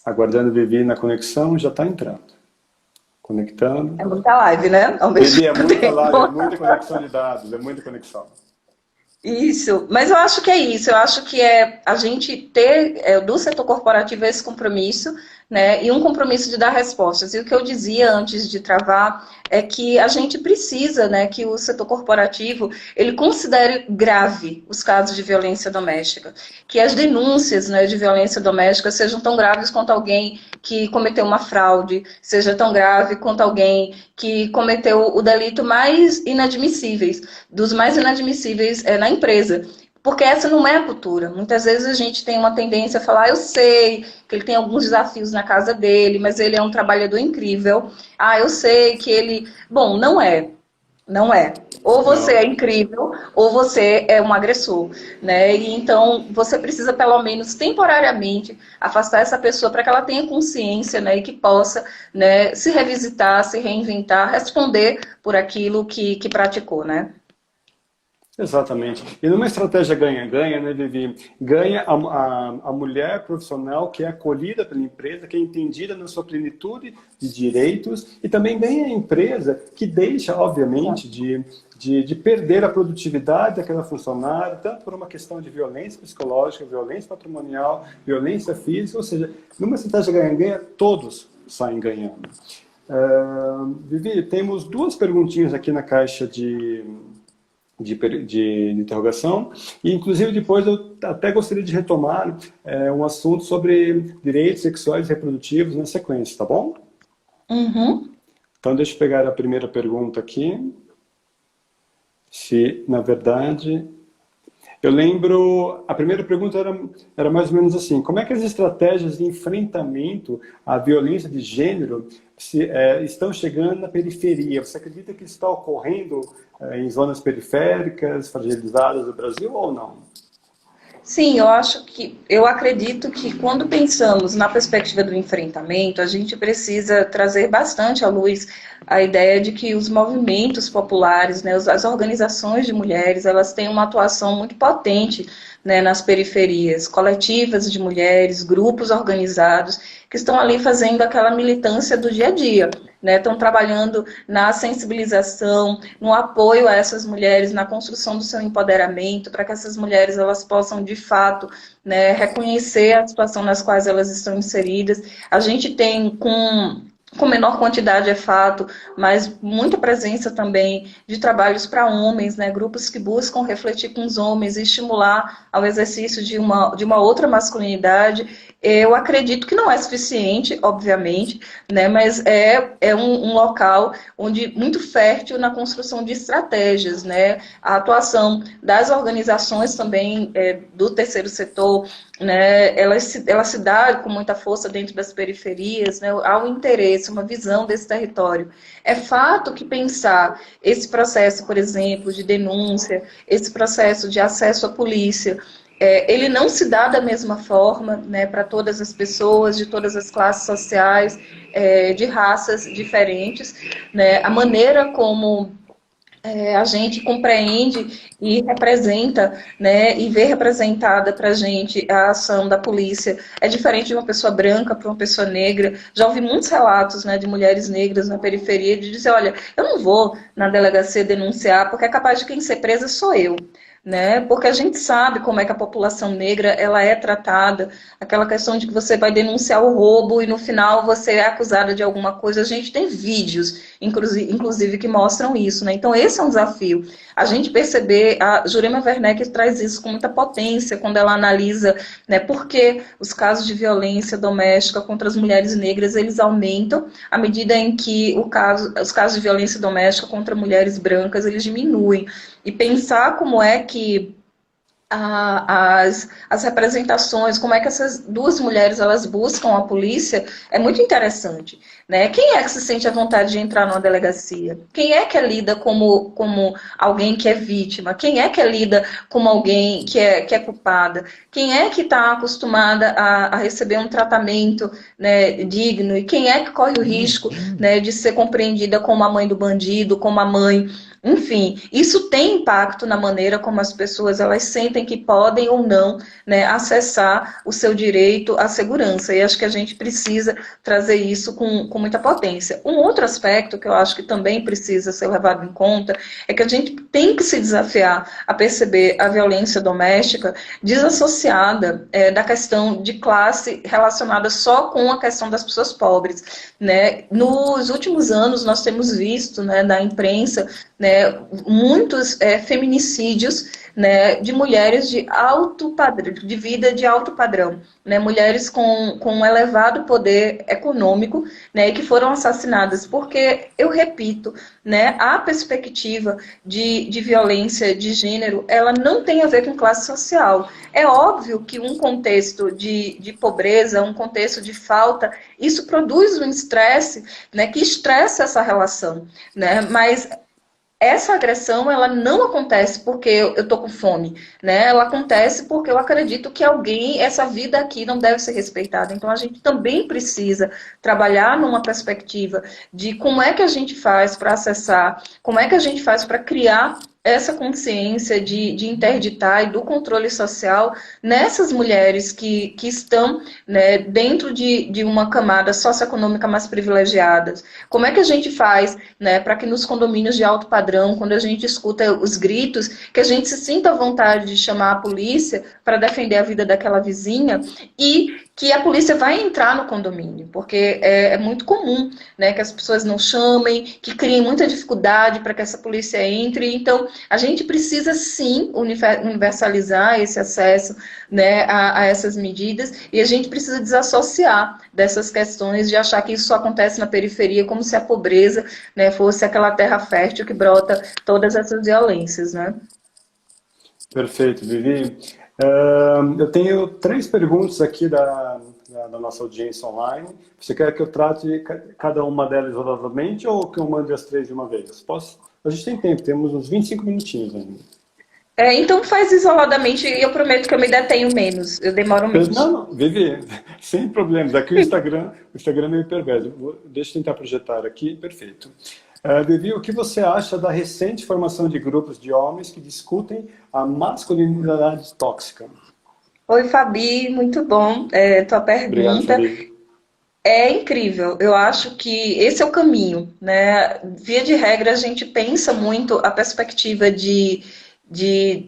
Aguardando a Vivi na conexão, já está entrando. Conectando. É muita live, né? Ao mesmo Vivi, é muita tempo. live, é muita conexão de dados, é muita conexão. Isso, mas eu acho que é isso, eu acho que é a gente ter do setor corporativo esse compromisso, né, e um compromisso de dar respostas. E o que eu dizia antes de travar é que a gente precisa, né, que o setor corporativo, ele considere grave os casos de violência doméstica, que as denúncias, né, de violência doméstica sejam tão graves quanto alguém que cometeu uma fraude, seja tão grave quanto alguém que cometeu o delito mais inadmissíveis, dos mais inadmissíveis na empresa. Porque essa não é a cultura. Muitas vezes a gente tem uma tendência a falar, eu sei que ele tem alguns desafios na casa dele, mas ele é um trabalhador incrível. Ah, eu sei que ele... Bom, não é. Não é. Ou você é incrível, ou você é um agressor, né? E então você precisa, pelo menos temporariamente, afastar essa pessoa para que ela tenha consciência, né? E que possa, né, se revisitar, se reinventar, responder por aquilo que praticou, né? Exatamente. E numa estratégia ganha-ganha, né, Vivi? Ganha a mulher profissional que é acolhida pela empresa, que é entendida na sua plenitude de direitos, e também ganha a empresa que deixa, obviamente, de perder a produtividade daquela funcionária, tanto por uma questão de violência psicológica, violência patrimonial, violência física, ou seja, numa estratégia ganha-ganha, todos saem ganhando. Vivi, temos duas perguntinhas aqui na caixa de interrogação, e inclusive depois eu até gostaria de retomar um assunto sobre direitos sexuais e reprodutivos na sequência, tá bom? Uhum. Então deixa eu pegar a primeira pergunta aqui, se na verdade... Eu lembro, a primeira pergunta era mais ou menos assim, como é que as estratégias de enfrentamento à violência de gênero estão chegando na periferia? Você acredita que isso está ocorrendo em zonas periféricas, fragilizadas do Brasil ou não? Sim, eu acredito que quando pensamos na perspectiva do enfrentamento, a gente precisa trazer bastante à luz a ideia de que os movimentos populares, né, as organizações de mulheres, elas têm uma atuação muito potente, né, nas periferias, coletivas de mulheres, grupos organizados, que estão ali fazendo aquela militância do dia a dia, né, estão trabalhando na sensibilização, no apoio a essas mulheres, na construção do seu empoderamento, para que essas mulheres elas possam, de fato, né, reconhecer a situação nas quais elas estão inseridas. A gente tem, com menor quantidade, é fato, mas muita presença também de trabalhos para homens, né, grupos que buscam refletir com os homens e estimular ao exercício de uma outra masculinidade. Eu acredito que não é suficiente, obviamente, né, mas é um local onde muito fértil na construção de estratégias, né, a atuação das organizações também do terceiro setor, né, ela se dá com muita força dentro das periferias, né, há um interesse, uma visão desse território. É fato que pensar esse processo, por exemplo, de denúncia, esse processo de acesso à polícia, ele não se dá da mesma forma, né, para todas as pessoas, de todas as classes sociais, de raças diferentes, né, a maneira como a gente compreende e representa, né, e vê representada para a gente a ação da polícia é diferente de uma pessoa branca para uma pessoa negra. Já ouvi muitos relatos, né, de mulheres negras na periferia de dizer, olha, eu não vou na delegacia denunciar porque é capaz de quem ser presa sou eu. Né? Porque a gente sabe como é que a população negra ela é tratada, aquela questão de que você vai denunciar o roubo e no final você é acusada de alguma coisa. A gente tem vídeos, inclusive que mostram isso, né? Então esse é um desafio. A gente perceber, a Jurema Werneck traz isso com muita potência quando ela analisa, né, por que os casos de violência doméstica contra as mulheres negras eles aumentam à medida em que os casos de violência doméstica contra mulheres brancas eles diminuem. E pensar como é que as representações, como é que essas duas mulheres elas buscam a polícia, é muito interessante. Né? Quem é que se sente à vontade de entrar numa delegacia? Quem é que é lida como alguém que é vítima? Quem é que é lida como alguém que é culpada? Quem é que está acostumada a receber um tratamento, né, digno? E quem é que corre o risco, né, de ser compreendida como a mãe do bandido, como a mãe... Enfim, isso tem impacto na maneira como as pessoas elas sentem que podem ou não, né, acessar o seu direito à segurança. E acho que a gente precisa trazer isso com muita potência. Um outro aspecto que eu acho que também precisa ser levado em conta é que a gente tem que se desafiar a perceber a violência doméstica desassociada da questão de classe relacionada só com a questão das pessoas pobres. Né? Nos últimos anos nós temos visto, né, da imprensa, né, muitos feminicídios, né, de mulheres de alto padrão, de vida de alto padrão, né, mulheres com um elevado poder econômico, né, que foram assassinadas, porque, eu repito, né, a perspectiva de violência de gênero, ela não tem a ver com classe social. É óbvio que um contexto de pobreza, um contexto de falta, isso produz um estresse, né, que estressa essa relação, né, mas essa agressão, ela não acontece porque eu tô com fome, né? Ela acontece porque eu acredito que essa vida aqui não deve ser respeitada. Então, a gente também precisa trabalhar numa perspectiva de como é que a gente faz para acessar, como é que a gente faz para criar essa consciência de interditar e do controle social nessas mulheres que estão, né, dentro de uma camada socioeconômica mais privilegiada. Como é que a gente faz, né, para que nos condomínios de alto padrão, quando a gente escuta os gritos, que a gente se sinta à vontade de chamar a polícia para defender a vida daquela vizinha e que a polícia vai entrar no condomínio, porque é muito comum, né, que as pessoas não chamem, que criem muita dificuldade para que essa polícia entre. Então, a gente precisa sim universalizar esse acesso, né, a essas medidas e a gente precisa desassociar dessas questões de achar que isso só acontece na periferia, como se a pobreza, né, fosse aquela terra fértil que brota todas essas violências, né? Perfeito, Vivi. Eu tenho 3 perguntas aqui da nossa audiência online. Você quer que eu trate cada uma delas isoladamente ou que eu mande as 3 de uma vez? Posso? A gente tem tempo, temos uns 25 minutinhos ainda. Então faz isoladamente e eu prometo que eu me detenho menos, eu demoro menos. Não, Vivi, sem problemas. Aqui o Instagram é meio perverso. Deixa eu tentar projetar aqui, perfeito. Vivi, o que você acha da recente formação de grupos de homens que discutem a masculinidade tóxica? Oi, Fabi, muito bom tua pergunta. Obrigado, Fabi. É incrível, eu acho que esse é o caminho, né? Via de regra, a gente pensa muito a perspectiva de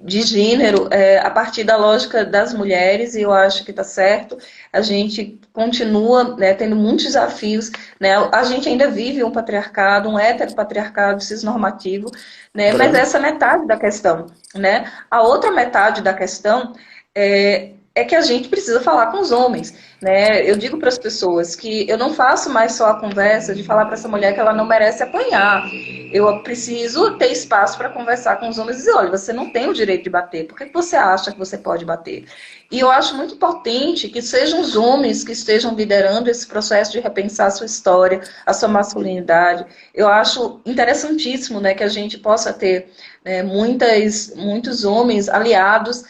gênero a partir da lógica das mulheres, e eu acho que está certo. A gente continua, né, tendo muitos desafios, né? A gente ainda vive um patriarcado, um heteropatriarcado cisnormativo, né? Mas essa é metade da questão, né? A outra metade da questão é que a gente precisa falar com os homens, né? Eu digo para as pessoas que eu não faço mais só a conversa de falar para essa mulher que ela não merece apanhar. eu preciso ter espaço para conversar com os homens e dizer, olha, você não tem o direito de bater, por que você acha que você pode bater? E eu acho muito importante que sejam os homens que estejam liderando esse processo de repensar a sua história, a sua masculinidade. Eu acho interessantíssimo, né, que a gente possa ter, né, muitos homens aliados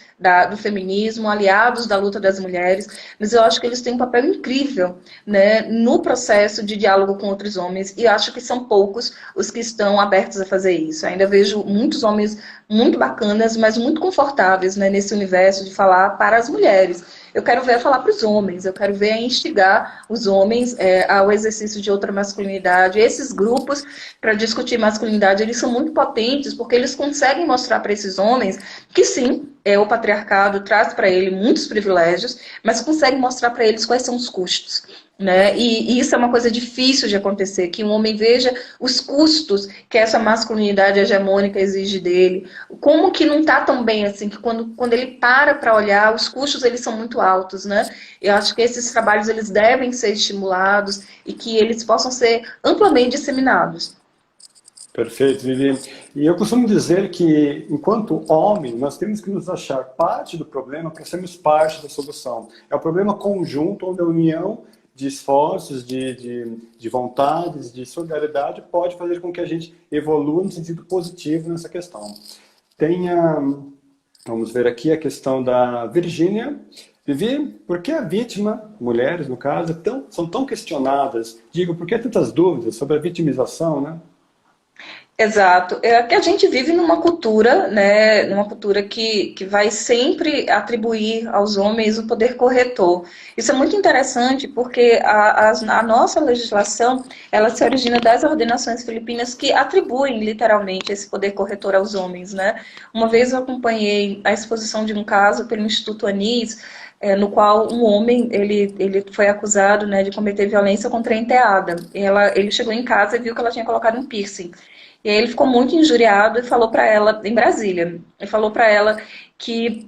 do feminismo, aliados da luta das mulheres, mas eu acho que eles têm um papel incrível, né, no processo de diálogo com outros homens, e acho que são poucos os que estão abertos a fazer isso. Ainda vejo muitos homens muito bacanas, mas muito confortáveis, né, nesse universo de falar para as mulheres. Eu quero ver falar para os homens, eu quero ver instigar os homens ao exercício de outra masculinidade. Esses grupos, para discutir masculinidade, eles são muito potentes, porque eles conseguem mostrar para esses homens que sim, o patriarcado traz para ele muitos privilégios, mas consegue mostrar para eles quais são os custos. Né? E isso é uma coisa difícil de acontecer, que um homem veja os custos que essa masculinidade hegemônica exige dele, como que não está tão bem assim, que quando ele para olhar, os custos eles são muito altos, né? Eu acho que esses trabalhos eles devem ser estimulados e que eles possam ser amplamente disseminados. Perfeito, Vivi. E eu costumo dizer que, enquanto homem, nós temos que nos achar parte do problema para sermos parte da solução. É um problema conjunto, onde a união de esforços, de vontades, de solidariedade pode fazer com que a gente evolua no sentido positivo nessa questão. Vamos ver aqui a questão da Virgínia. Vivi, por que a vítima, mulheres no caso, são tão questionadas? Digo, por que tantas dúvidas sobre a vitimização, né? Exato. É que a gente vive numa cultura, né, numa cultura que vai sempre atribuir aos homens o poder corretor. Isso é muito interessante porque a nossa legislação, ela se origina das ordenações filipinas que atribuem literalmente esse poder corretor aos homens, né? Uma vez eu acompanhei a exposição de um caso pelo Instituto Anis, no qual um homem ele foi acusado, né, de cometer violência contra a enteada. Ele chegou em casa e viu que ela tinha colocado um piercing. E aí ele ficou muito injuriado e falou para ela, em Brasília, ele falou para ela que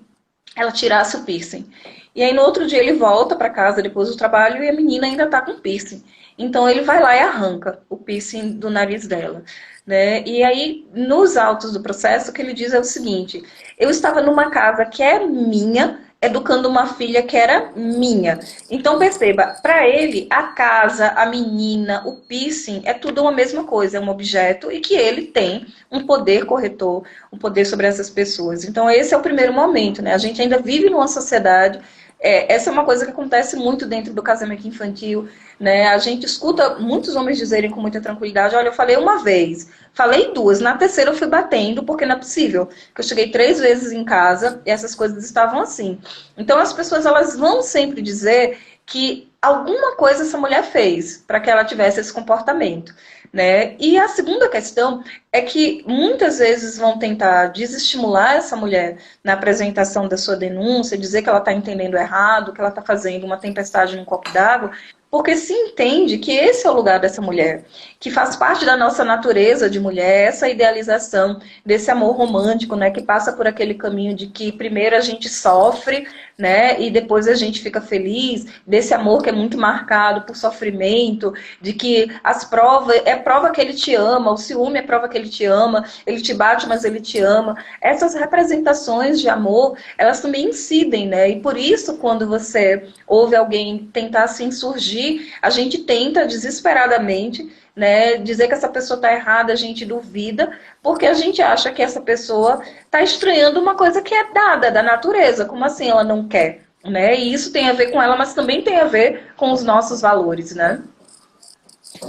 ela tirasse o piercing. E aí no outro dia ele volta para casa depois do trabalho e a menina ainda está com piercing. Então ele vai lá e arranca o piercing do nariz dela. Né? E aí, nos autos do processo, o que ele diz é o seguinte: eu estava numa casa que é minha, educando uma filha que era minha. Então perceba, para ele, a casa, a menina, o piercing, é tudo uma mesma coisa, é um objeto e que ele tem um poder corretor, um poder sobre essas pessoas. Então esse é o primeiro momento, né? A gente ainda vive numa sociedade, essa é uma coisa que acontece muito dentro do casamento infantil, né? A gente escuta muitos homens dizerem com muita tranquilidade, olha, eu falei uma vez, falei duas, na terceira eu fui batendo, porque não é possível, que eu cheguei 3 vezes em casa e essas coisas estavam assim. Então as pessoas elas vão sempre dizer que alguma coisa essa mulher fez para que ela tivesse esse comportamento, né? E a segunda questão é que muitas vezes vão tentar desestimular essa mulher na apresentação da sua denúncia, dizer que ela está entendendo errado, que ela está fazendo uma tempestade num copo d'água, porque se entende que esse é o lugar dessa mulher, que faz parte da nossa natureza de mulher, essa idealização desse amor romântico, né, que passa por aquele caminho de que primeiro a gente sofre, né, e depois a gente fica feliz, desse amor que é muito marcado por sofrimento, de que as provas, é prova que ele te ama, o ciúme é prova que ele te ama, ele te bate, mas ele te ama. Essas representações de amor, elas também incidem, né, e por isso quando você ouve alguém tentar se insurgir, a gente tenta desesperadamente, né, dizer que essa pessoa está errada, a gente duvida, porque a gente acha que essa pessoa está estranhando uma coisa que é dada da natureza. Como assim ela não quer? Né? E isso tem a ver com ela, mas também tem a ver com os nossos valores, né?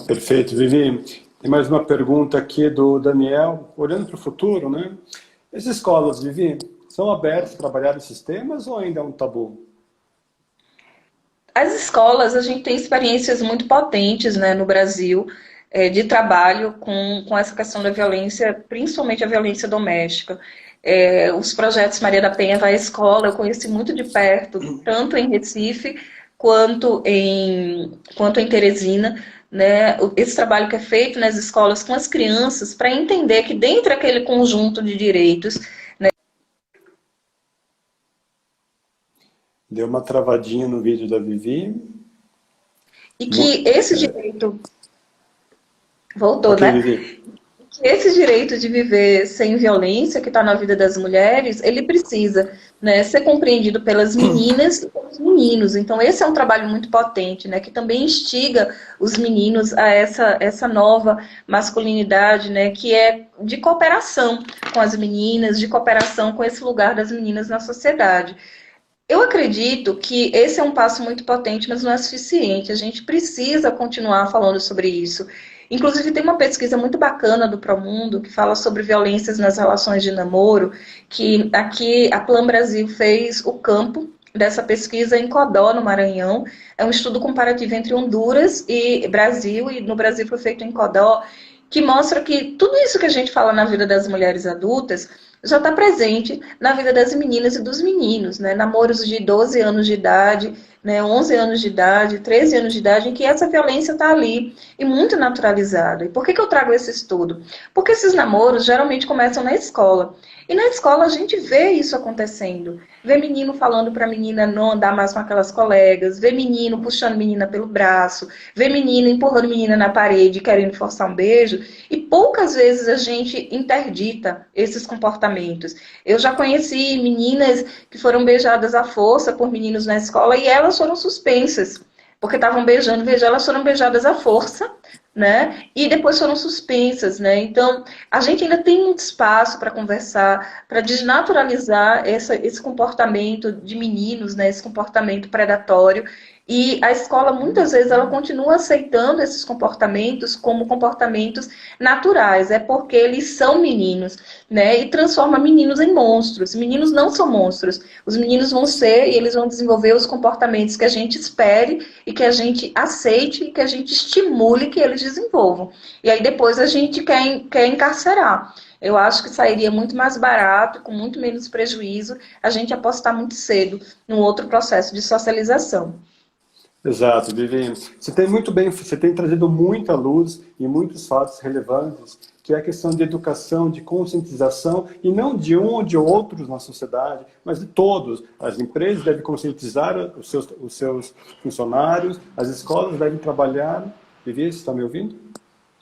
Perfeito, Vivi. Tem mais uma pergunta aqui do Daniel, olhando para o futuro, né? As escolas, Vivi, são abertas para trabalhar esses temas ou ainda é um tabu? As escolas, a gente tem experiências muito potentes, né, no Brasil, de trabalho com essa questão da violência, principalmente a violência doméstica. Os projetos Maria da Penha vai à escola, eu conheci muito de perto, tanto em Recife quanto em Teresina, né? Esse trabalho que é feito nas escolas com as crianças para entender que dentro daquele conjunto de direitos, né? Deu uma travadinha no vídeo da Vivi. E que esse direito voltou, Ok, né? Vivi. esse direito de viver sem violência que está na vida das mulheres, ele precisa, né, ser compreendido pelas meninas e pelos meninos. Então, esse é um trabalho muito potente, né, que também instiga os meninos a essa nova masculinidade, né, que é de cooperação com as meninas, de cooperação com esse lugar das meninas na sociedade. Eu acredito que esse é um passo muito potente, mas não é suficiente. A gente precisa continuar falando sobre isso. Inclusive, tem uma pesquisa muito bacana do Promundo que fala sobre violências nas relações de namoro, que aqui a Plan Brasil fez o campo dessa pesquisa em Codó, no Maranhão. É um estudo comparativo entre Honduras e Brasil, e no Brasil foi feito em Codó, que mostra que tudo isso que a gente fala na vida das mulheres adultas já está presente na vida das meninas e dos meninos, né? Namoros de 12 anos de idade, né? 11 anos de idade, 13 anos de idade, em que essa violência está ali e muito naturalizada. E por que eu trago esse estudo? Porque esses namoros geralmente começam na escola. E na escola a gente vê isso acontecendo. Vê menino falando para a menina não andar mais com aquelas colegas, vê menino puxando menina pelo braço, vê menino empurrando menina na parede, querendo forçar um beijo. E poucas vezes a gente interdita esses comportamentos. Eu já conheci meninas que foram beijadas à força por meninos na escola e elas foram suspensas, porque estavam beijando, veja, elas foram beijadas à força, né? E depois foram suspensas, né? Então, a gente ainda tem muito espaço para conversar, para desnaturalizar esse comportamento de meninos, né? Esse comportamento predatório. E a escola, muitas vezes, ela continua aceitando esses comportamentos como comportamentos naturais. É porque eles são meninos, né? E transforma meninos em monstros. Meninos não são monstros. Os meninos vão ser e eles vão desenvolver os comportamentos que a gente espere e que a gente aceite e que a gente estimule que eles desenvolvam. E aí depois a gente quer encarcerar. Eu acho que sairia muito mais barato, com muito menos prejuízo, a gente apostar muito cedo num outro processo de socialização. Exato, Vivi. Você tem muito bem, você tem trazido muita luz e muitos fatos relevantes, que é a questão de educação, de conscientização, e não de um ou de outros na sociedade, mas de todos. As empresas devem conscientizar os seus funcionários, as escolas devem trabalhar. Vivi, você está me ouvindo?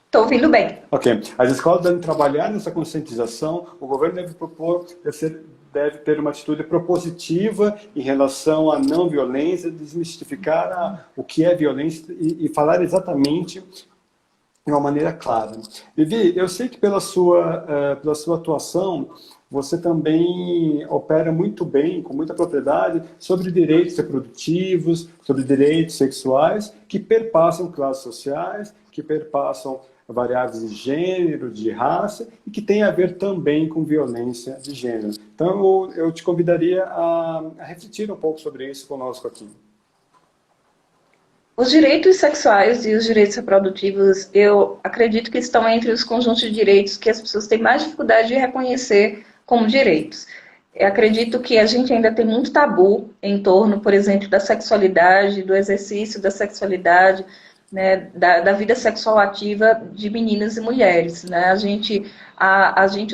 Estou ouvindo bem. Ok. As escolas devem trabalhar nessa conscientização, o governo deve propor, deve ter uma atitude propositiva em relação à não violência, desmistificar o que é violência e falar exatamente de uma maneira clara. Vivi, eu sei que pela sua atuação, você também opera muito bem, com muita propriedade, sobre direitos reprodutivos, sobre direitos sexuais, que perpassam classes sociais, que perpassam variáveis de gênero, de raça, e que tem a ver também com violência de gênero. Então, eu te convidaria a refletir um pouco sobre isso conosco aqui. Os direitos sexuais e os direitos reprodutivos, eu acredito que estão entre os conjuntos de direitos que as pessoas têm mais dificuldade de reconhecer como direitos. Eu acredito que a gente ainda tem muito tabu em torno, por exemplo, da sexualidade, do exercício da sexualidade, né, da vida sexual ativa de meninas e mulheres. Né? A gente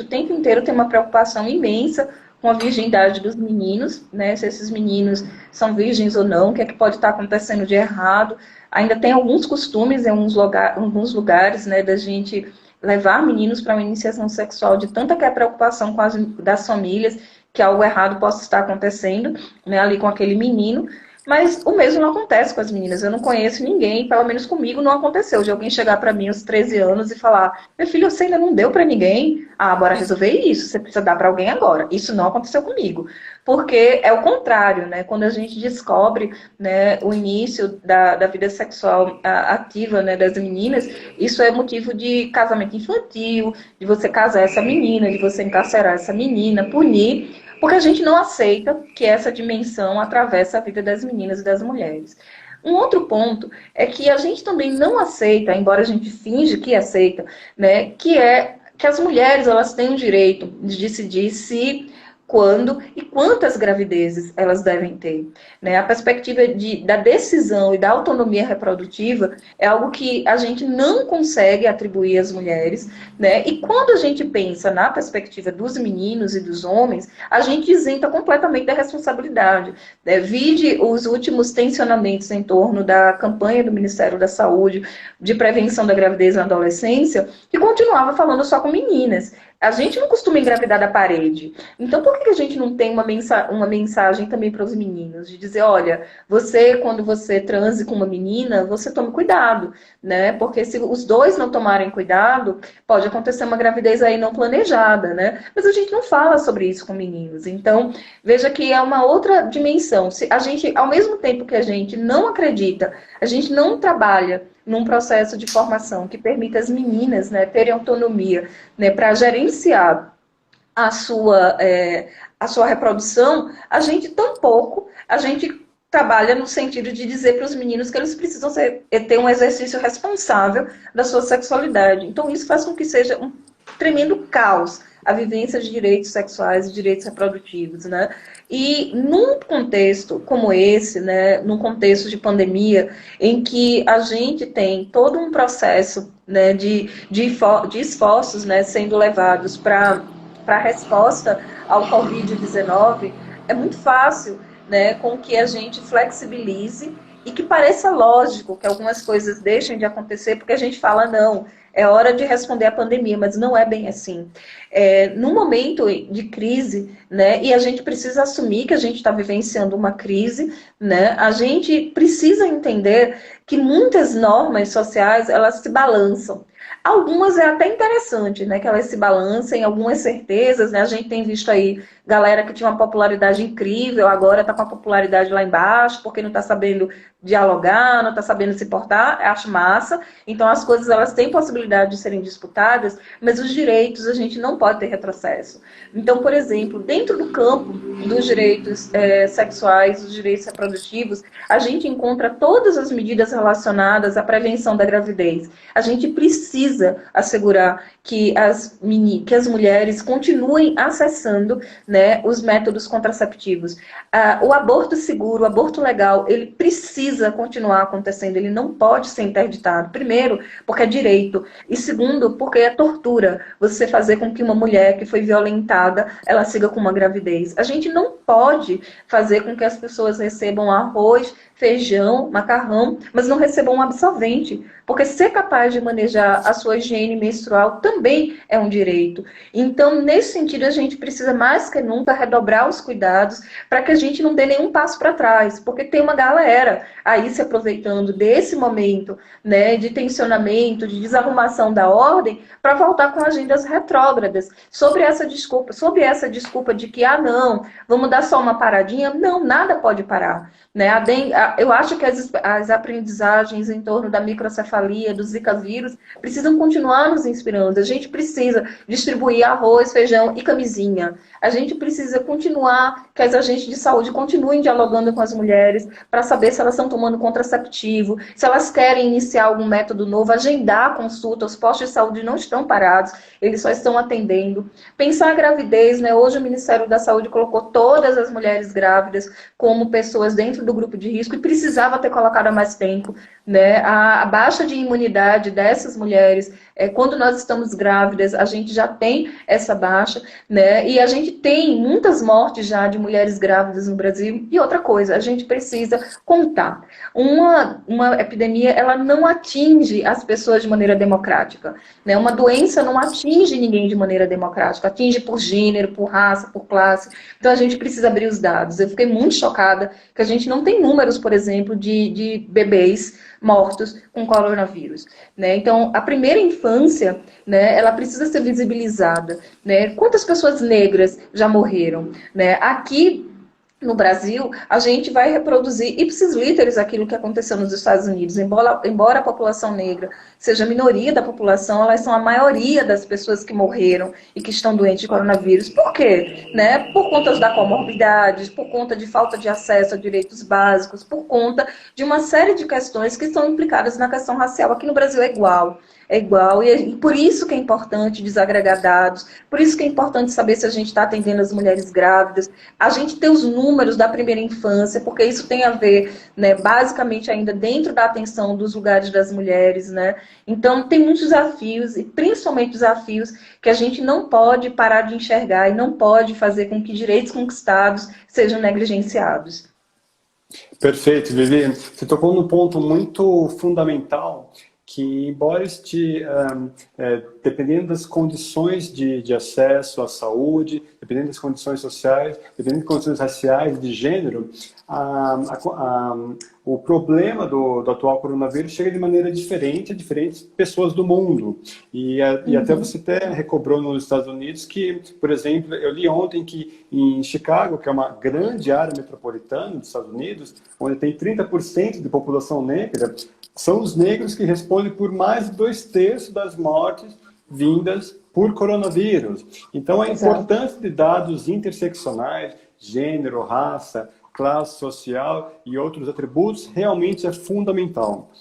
o tempo inteiro tem uma preocupação imensa com a virgindade dos meninos, né? Se esses meninos são virgens ou não, o que é que pode estar acontecendo de errado. Ainda tem alguns costumes em alguns lugares, né, da gente levar meninos para uma iniciação sexual de tanta que é preocupação das famílias, que algo errado possa estar acontecendo, né, ali com aquele menino. Mas o mesmo não acontece com as meninas. Eu não conheço ninguém, pelo menos comigo não aconteceu, de alguém chegar para mim aos 13 anos e falar: meu filho, você ainda não deu para ninguém? Ah, bora resolver isso, você precisa dar para alguém agora. Isso não aconteceu comigo. Porque é o contrário, né? Quando a gente descobre, né, o início da vida sexual ativa, né, das meninas, isso é motivo de casamento infantil, de você casar essa menina, de você encarcerar essa menina, punir. Porque a gente não aceita que essa dimensão atravessa a vida das meninas e das mulheres. Um outro ponto é que a gente também não aceita, embora a gente finge que aceita, né, que é que as mulheres elas têm o direito de decidir se quando e quantas gravidezes elas devem ter, né? A perspectiva da decisão e da autonomia reprodutiva é algo que a gente não consegue atribuir às mulheres, né? E quando a gente pensa na perspectiva dos meninos e dos homens, a gente isenta completamente da responsabilidade, né? Vide os últimos tensionamentos em torno da campanha do Ministério da Saúde de prevenção da gravidez na adolescência, que continuava falando só com meninas. A gente não costuma engravidar da parede. Então, por que a gente não tem uma mensagem também para os meninos? De dizer, olha, você, quando você transe com uma menina, você tome cuidado, né? Porque se os dois não tomarem cuidado, pode acontecer uma gravidez aí não planejada, né? Mas a gente não fala sobre isso com meninos. Então, veja que é uma outra dimensão. Se a gente, ao mesmo tempo que a gente não acredita, a gente não trabalha num processo de formação que permita às meninas, né, terem autonomia, né, para gerenciar a sua reprodução, a gente trabalha no sentido de dizer para os meninos que eles precisam ter um exercício responsável da sua sexualidade. Então isso faz com que seja um tremendo caos a vivência de direitos sexuais e direitos reprodutivos, né? E num contexto como esse, né, num contexto de pandemia, em que a gente tem todo um processo, né, de esforços, né, sendo levados para a resposta ao Covid-19, é muito fácil, né, com que a gente flexibilize e que pareça lógico que algumas coisas deixem de acontecer, porque a gente fala, não, é hora de responder à pandemia, mas não é bem assim. No momento de crise, né, e a gente precisa assumir que a gente está vivenciando uma crise, né, a gente precisa entender que muitas normas sociais, elas se balançam. Algumas é até interessante, né, que elas se balancem, algumas certezas, né, a gente tem visto aí galera que tinha uma popularidade incrível, agora está com a popularidade lá embaixo, porque não está sabendo dialogar, não está sabendo se portar, acho massa. Então as coisas elas têm possibilidade de serem disputadas, mas os direitos a gente não pode ter retrocesso. Então, por exemplo, dentro do campo dos direitos sexuais, dos direitos reprodutivos, a gente encontra todas as medidas relacionadas à prevenção da gravidez. A gente precisa assegurar que as mulheres continuem acessando, né, os métodos contraceptivos. O aborto seguro, o aborto legal, ele precisa continuar acontecendo, ele não pode ser interditado. Primeiro, porque é direito. E segundo, porque é tortura você fazer com que uma mulher que foi violentada, ela siga com uma gravidez. A gente não pode fazer com que as pessoas recebam arroz, feijão, macarrão, mas não recebam um absorvente. Porque ser capaz de manejar a sua higiene menstrual também é um direito. Então, nesse sentido, a gente precisa mais que nunca redobrar os cuidados para que a gente não dê nenhum passo para trás. Porque tem uma galera aí se aproveitando desse momento, né, de tensionamento, de desarrumação da ordem, para voltar com agendas retrógradas. Sobre essa desculpa de que, não, vamos dar só uma paradinha. Não, nada pode parar. Né? Eu acho que as aprendizagens em torno da microcefalia, do Zika vírus, precisam continuar nos inspirando. A gente precisa distribuir arroz, feijão e camisinha. A gente precisa continuar, que as agentes de saúde continuem dialogando com as mulheres para saber se elas estão tomando contraceptivo, se elas querem iniciar algum método novo, agendar a consulta. Os postos de saúde não estão parados, eles só estão atendendo. Pensar a gravidez, né? Hoje o Ministério da Saúde colocou todas as mulheres grávidas como pessoas dentro do grupo de risco e precisava ter colocado há mais tempo, né? A baixa de imunidade dessas mulheres, quando nós estamos grávidas, a gente já tem essa baixa, né? E a gente tem muitas mortes já de mulheres grávidas no Brasil. E outra coisa, a gente precisa contar. Uma epidemia, ela não atinge as pessoas de maneira democrática, né? Uma doença não atinge ninguém de maneira democrática, atinge por gênero, por raça, por classe. Então a gente precisa abrir os dados. Eu fiquei muito chocada que a gente não tem números, por exemplo, de bebês mortos com coronavírus, né? Então, a primeira infância, né, ela precisa ser visibilizada, né? Quantas pessoas negras já morreram, né? Aqui no Brasil, a gente vai reproduzir ipsis literis aquilo que aconteceu nos Estados Unidos. Embora a população negra seja a minoria da população, elas são a maioria das pessoas que morreram e que estão doentes de coronavírus. Por quê? Né? Por conta da comorbidade, por conta de falta de acesso a direitos básicos, por conta de uma série de questões que estão implicadas na questão racial. Aqui no Brasil é igual. É igual, e por isso que é importante desagregar dados, por isso que é importante saber se a gente está atendendo as mulheres grávidas, a gente ter os números da primeira infância, porque isso tem a ver, né, basicamente ainda dentro da atenção dos lugares das mulheres, né? Então tem muitos desafios, e principalmente desafios que a gente não pode parar de enxergar e não pode fazer com que direitos conquistados sejam negligenciados. Perfeito, Vivi. Você tocou num ponto muito fundamental, que embora dependendo das condições de acesso à saúde, dependendo das condições sociais, dependendo das condições raciais, de gênero, o problema do atual coronavírus chega de maneira diferente a diferentes pessoas do mundo. E até você até recobrou nos Estados Unidos que, por exemplo, eu li ontem que em Chicago, que é uma grande área metropolitana dos Estados Unidos, onde tem 30% de população negra, são os negros que respondem por mais de 2/3 das mortes vindas por coronavírus. Então, a importância de dados interseccionais, gênero, raça, classe social e outros atributos realmente é fundamental.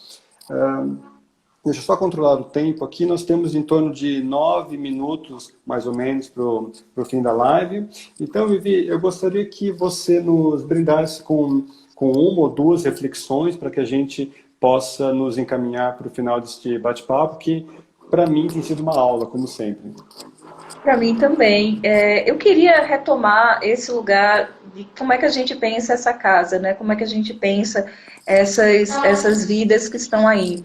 Deixa eu só controlar o tempo aqui. Nós temos em torno de 9 minutos, mais ou menos, para o fim da live. Então, Vivi, eu gostaria que você nos brindasse com uma ou duas reflexões para que a gente possa nos encaminhar para o final deste bate-papo, que para mim tem sido uma aula, como sempre. Para mim também. Eu queria retomar esse lugar de como é que a gente pensa essa casa, né? Como é que a gente pensa essas vidas que estão aí.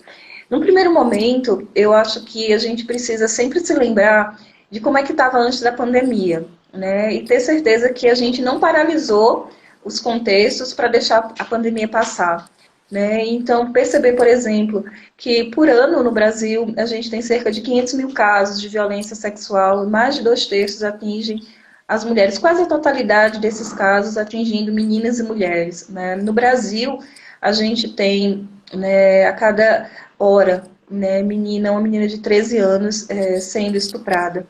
No primeiro momento, eu acho que a gente precisa sempre se lembrar de como é que estava antes da pandemia, né? E ter certeza que a gente não paralisou os contextos para deixar a pandemia passar. Né? Então, perceber, por exemplo, que por ano no Brasil a gente tem cerca de 500 mil casos de violência sexual, e mais de 2/3 atingem as mulheres, quase a totalidade desses casos atingindo meninas e mulheres. Né? No Brasil, a gente tem, né, a cada hora, né, uma menina de 13 anos sendo estuprada.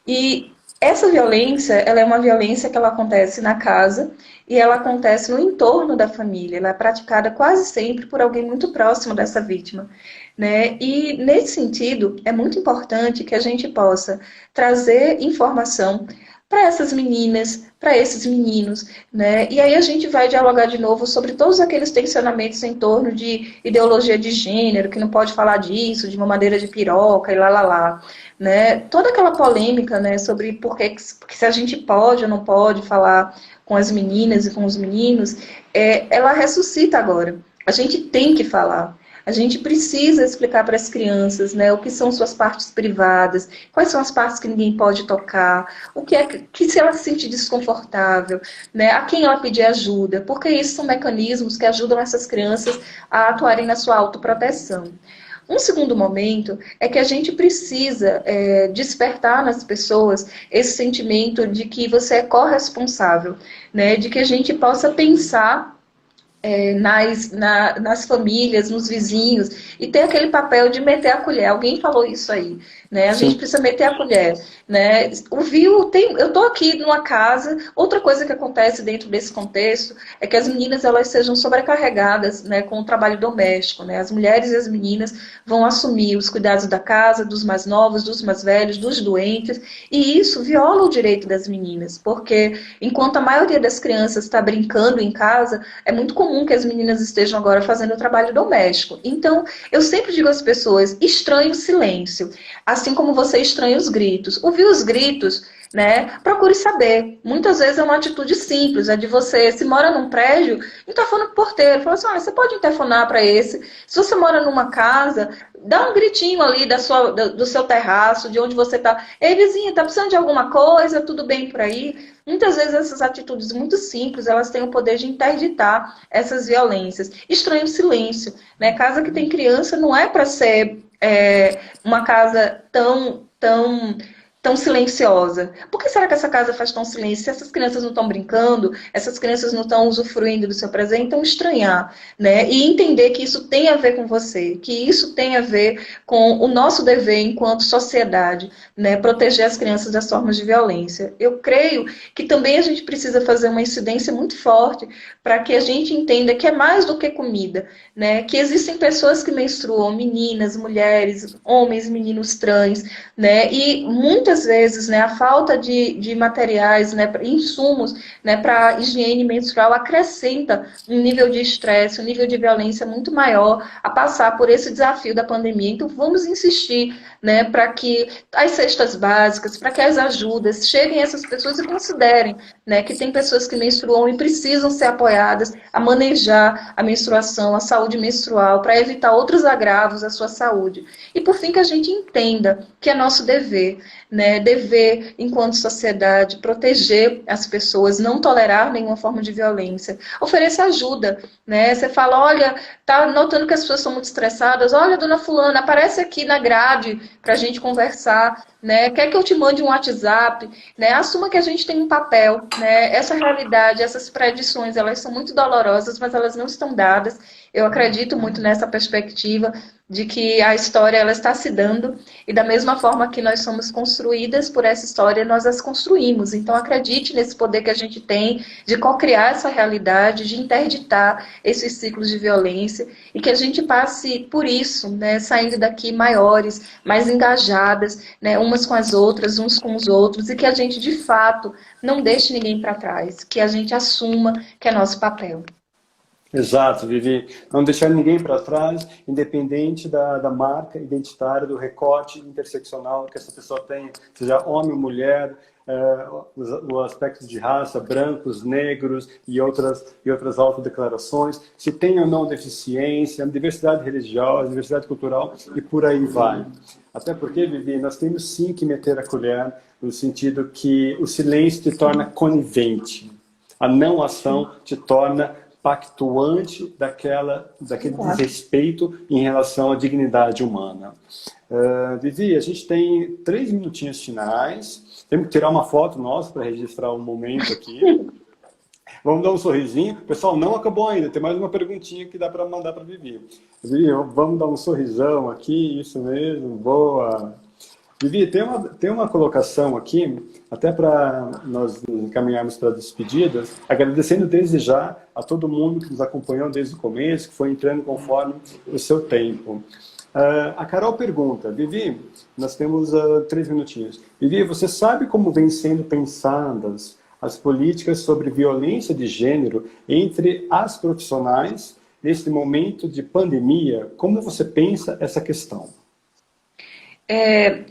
E essa violência, ela é uma violência que ela acontece na casa e ela acontece no entorno da família. Ela é praticada quase sempre por alguém muito próximo dessa vítima. Né? E, nesse sentido, é muito importante que a gente possa trazer informação para essas meninas, para esses meninos, né? E aí a gente vai dialogar de novo sobre todos aqueles tensionamentos em torno de ideologia de gênero, que não pode falar disso, de mamadeira de piroca e lá. Né? Toda aquela polêmica, né, sobre porque se a gente pode ou não pode falar com as meninas e com os meninos, ela ressuscita agora. A gente tem que falar. A gente precisa explicar para as crianças, né, o que são suas partes privadas, quais são as partes que ninguém pode tocar, o que é que se ela se sente desconfortável, né, a quem ela pedir ajuda, porque isso são mecanismos que ajudam essas crianças a atuarem na sua autoproteção. Um segundo momento é que a gente precisa despertar nas pessoas esse sentimento de que você é corresponsável, né, de que a gente possa pensar nas famílias, nos vizinhos, e ter aquele papel de meter a colher. Alguém falou isso aí, né? A gente precisa meter a colher, né? Eu estou aqui numa casa, outra coisa que acontece dentro desse contexto é que as meninas elas sejam sobrecarregadas, né, com o trabalho doméstico, né? As mulheres e as meninas vão assumir os cuidados da casa, dos mais novos, dos mais velhos, dos doentes, e isso viola o direito das meninas, porque enquanto a maioria das crianças está brincando em casa, é muito comum que as meninas estejam agora fazendo o trabalho doméstico. Então, eu sempre digo às pessoas, estranhe o silêncio, assim como você estranha os gritos. Ouvir os gritos, né, procure saber. Muitas vezes é uma atitude simples, é de você, se mora num prédio, interfona pro porteiro, fala assim, olha, você pode interfonar para esse. Se você mora numa casa, dá um gritinho ali do seu terraço, de onde você está. Ei, vizinha, tá precisando de alguma coisa? Tudo bem por aí? Muitas vezes essas atitudes muito simples, elas têm o poder de interditar essas violências. Estranho o silêncio, né? Casa que tem criança não é para ser uma casa tão tão silenciosa? Por que será que essa casa faz tão silêncio? Se essas crianças não estão brincando, essas crianças não estão usufruindo do seu presente, então estranhar, né? E entender que isso tem a ver com você, que isso tem a ver com o nosso dever enquanto sociedade, né? Proteger as crianças das formas de violência. Eu creio que também a gente precisa fazer uma incidência muito forte para que a gente entenda que é mais do que comida, né? Que existem pessoas que menstruam, meninas, mulheres, homens, meninos trans, né? E muitas vezes, né, a falta de materiais, né, insumos, né, para higiene menstrual acrescenta um nível de estresse, um nível de violência muito maior a passar por esse desafio da pandemia. Então, vamos insistir, né, para que as cestas básicas, para que as ajudas cheguem a essas pessoas e considerem, né, que tem pessoas que menstruam e precisam ser apoiadas a manejar a menstruação, a saúde menstrual, para evitar outros agravos à sua saúde. E, por fim, que a gente entenda que é nosso dever, né, dever, enquanto sociedade, proteger as pessoas, não tolerar nenhuma forma de violência, oferecer ajuda, né, você fala, olha, tá notando que as pessoas são muito estressadas, olha, dona fulana, aparece aqui na grade para a gente conversar, né, quer que eu te mande um WhatsApp, né, assuma que a gente tem um papel, né, essa realidade, essas predições, elas são muito dolorosas, mas elas não estão dadas. Eu acredito muito nessa perspectiva de que a história ela está se dando e da mesma forma que nós somos construídas por essa história, nós as construímos. Então acredite nesse poder que a gente tem de co-criar essa realidade, de interditar esses ciclos de violência e que a gente passe por isso, né, saindo daqui maiores, mais engajadas, né, umas com as outras, uns com os outros e que a gente de fato não deixe ninguém para trás, que a gente assuma que é nosso papel. Exato, Vivi. Não deixar ninguém para trás, independente da marca identitária, do recorte interseccional que essa pessoa tenha, seja homem ou mulher, o aspecto de raça, brancos, negros e outras autodeclarações, se tem ou não deficiência, diversidade religiosa, diversidade cultural e por aí vai. Até porque, Vivi, nós temos sim que meter a colher no sentido que o silêncio te torna conivente, a não ação te torna pactuante daquele desrespeito em relação à dignidade humana. Vivi, a gente tem 3 minutinhos finais. Temos que tirar uma foto nossa para registrar um momento aqui. Vamos dar um sorrisinho. Pessoal, não acabou ainda. Tem mais uma perguntinha que dá para mandar para Vivi. Vivi, vamos dar um sorrisão aqui. Isso mesmo. Boa. Vivi, tem uma colocação aqui, até para nós nos encaminharmos para as despedidas, agradecendo desde já a todo mundo que nos acompanhou desde o começo, que foi entrando conforme o seu tempo. A Carol pergunta, Vivi, nós temos 3 minutinhos. Vivi, você sabe como vem sendo pensadas as políticas sobre violência de gênero entre as profissionais neste momento de pandemia? Como você pensa essa questão?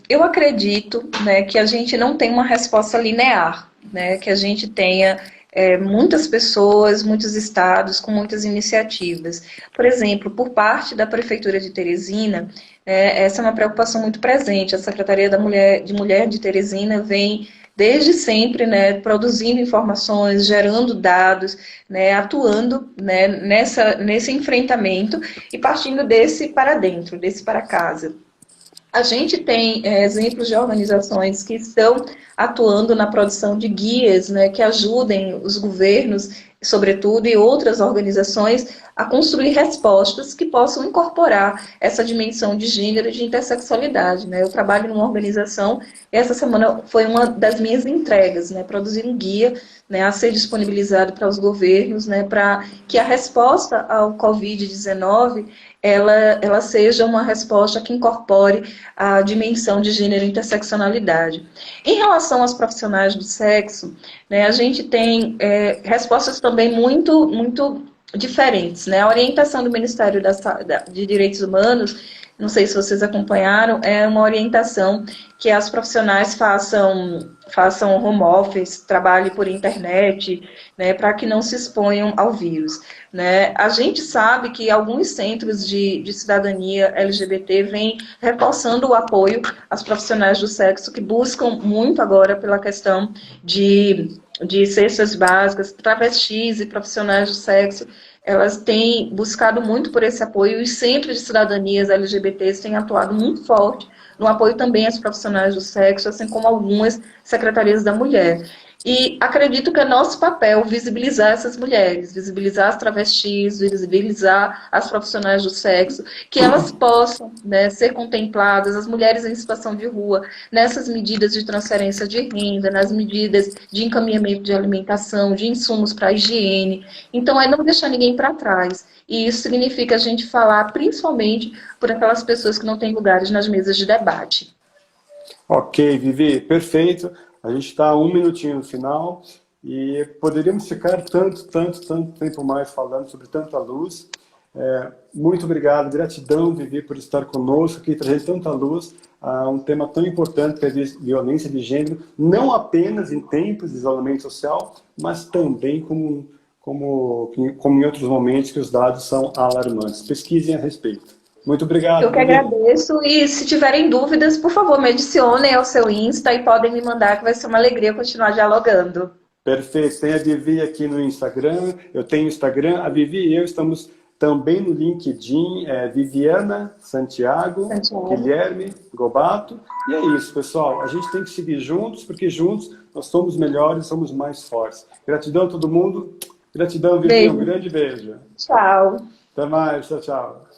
Eu acredito, né, que a gente não tem uma resposta linear, né, que a gente tenha muitas pessoas, muitos estados com muitas iniciativas. Por exemplo, por parte da Prefeitura de Teresina, essa é uma preocupação muito presente. A Secretaria de Mulher de Teresina vem desde sempre, né, produzindo informações, gerando dados, né, atuando, né, nesse enfrentamento e partindo desse para dentro, desse para casa. A gente tem exemplos de organizações que estão atuando na produção de guias, né, que ajudem os governos, sobretudo, e outras organizações a construir respostas que possam incorporar essa dimensão de gênero e de intersexualidade, né? Eu trabalho numa organização e essa semana foi uma das minhas entregas, né, produzir um guia, né, a ser disponibilizado para os governos, né, para que a resposta ao Covid-19 ela seja uma resposta que incorpore a dimensão de gênero e interseccionalidade. Em relação aos profissionais do sexo, né, a gente tem respostas também muito diferentes, né? A orientação do Ministério de Direitos Humanos, não sei se vocês acompanharam, é uma orientação que as profissionais façam home office, trabalhem por internet, né, para que não se exponham ao vírus, né? A gente sabe que alguns centros de cidadania LGBT vêm reforçando o apoio às profissionais do sexo, que buscam muito agora pela questão de cestas básicas, travestis e profissionais do sexo, elas têm buscado muito por esse apoio, e os centros de cidadanias LGBTs têm atuado muito forte no apoio também às profissionais do sexo, assim como algumas secretarias da mulher. E acredito que é nosso papel visibilizar essas mulheres, visibilizar as travestis, visibilizar as profissionais do sexo, que elas possam, né, ser contempladas, as mulheres em situação de rua, nessas medidas de transferência de renda, nas medidas de encaminhamento de alimentação, de insumos para a higiene. Então, é não deixar ninguém para trás. E isso significa a gente falar principalmente por aquelas pessoas que não têm lugares nas mesas de debate. Ok, Vivi, perfeito. A gente está a 1 minutinho no final e poderíamos ficar tanto tempo mais falando sobre tanta luz. Muito obrigado, gratidão, Vivi, por estar conosco aqui, trazer tanta luz a um tema tão importante que é a violência de gênero, não apenas em tempos de isolamento social, mas também como em outros momentos que os dados são alarmantes. Pesquisem a respeito. Muito obrigado, Eu que Vivi. agradeço, e se tiverem dúvidas, por favor, me adicionem ao seu Insta e podem me mandar, que vai ser uma alegria continuar dialogando. Perfeito. Tem a Vivi aqui no Instagram, eu tenho Instagram, a Vivi e eu estamos também no LinkedIn, Viviana Santiago, Santiago. Guilherme Gobato. E é isso, pessoal. A gente tem que seguir juntos, porque juntos nós somos melhores, somos mais fortes. Gratidão a todo mundo. Gratidão, Vivi. Um Beijo. grande beijo. Tchau. Até mais. Tchau, tchau.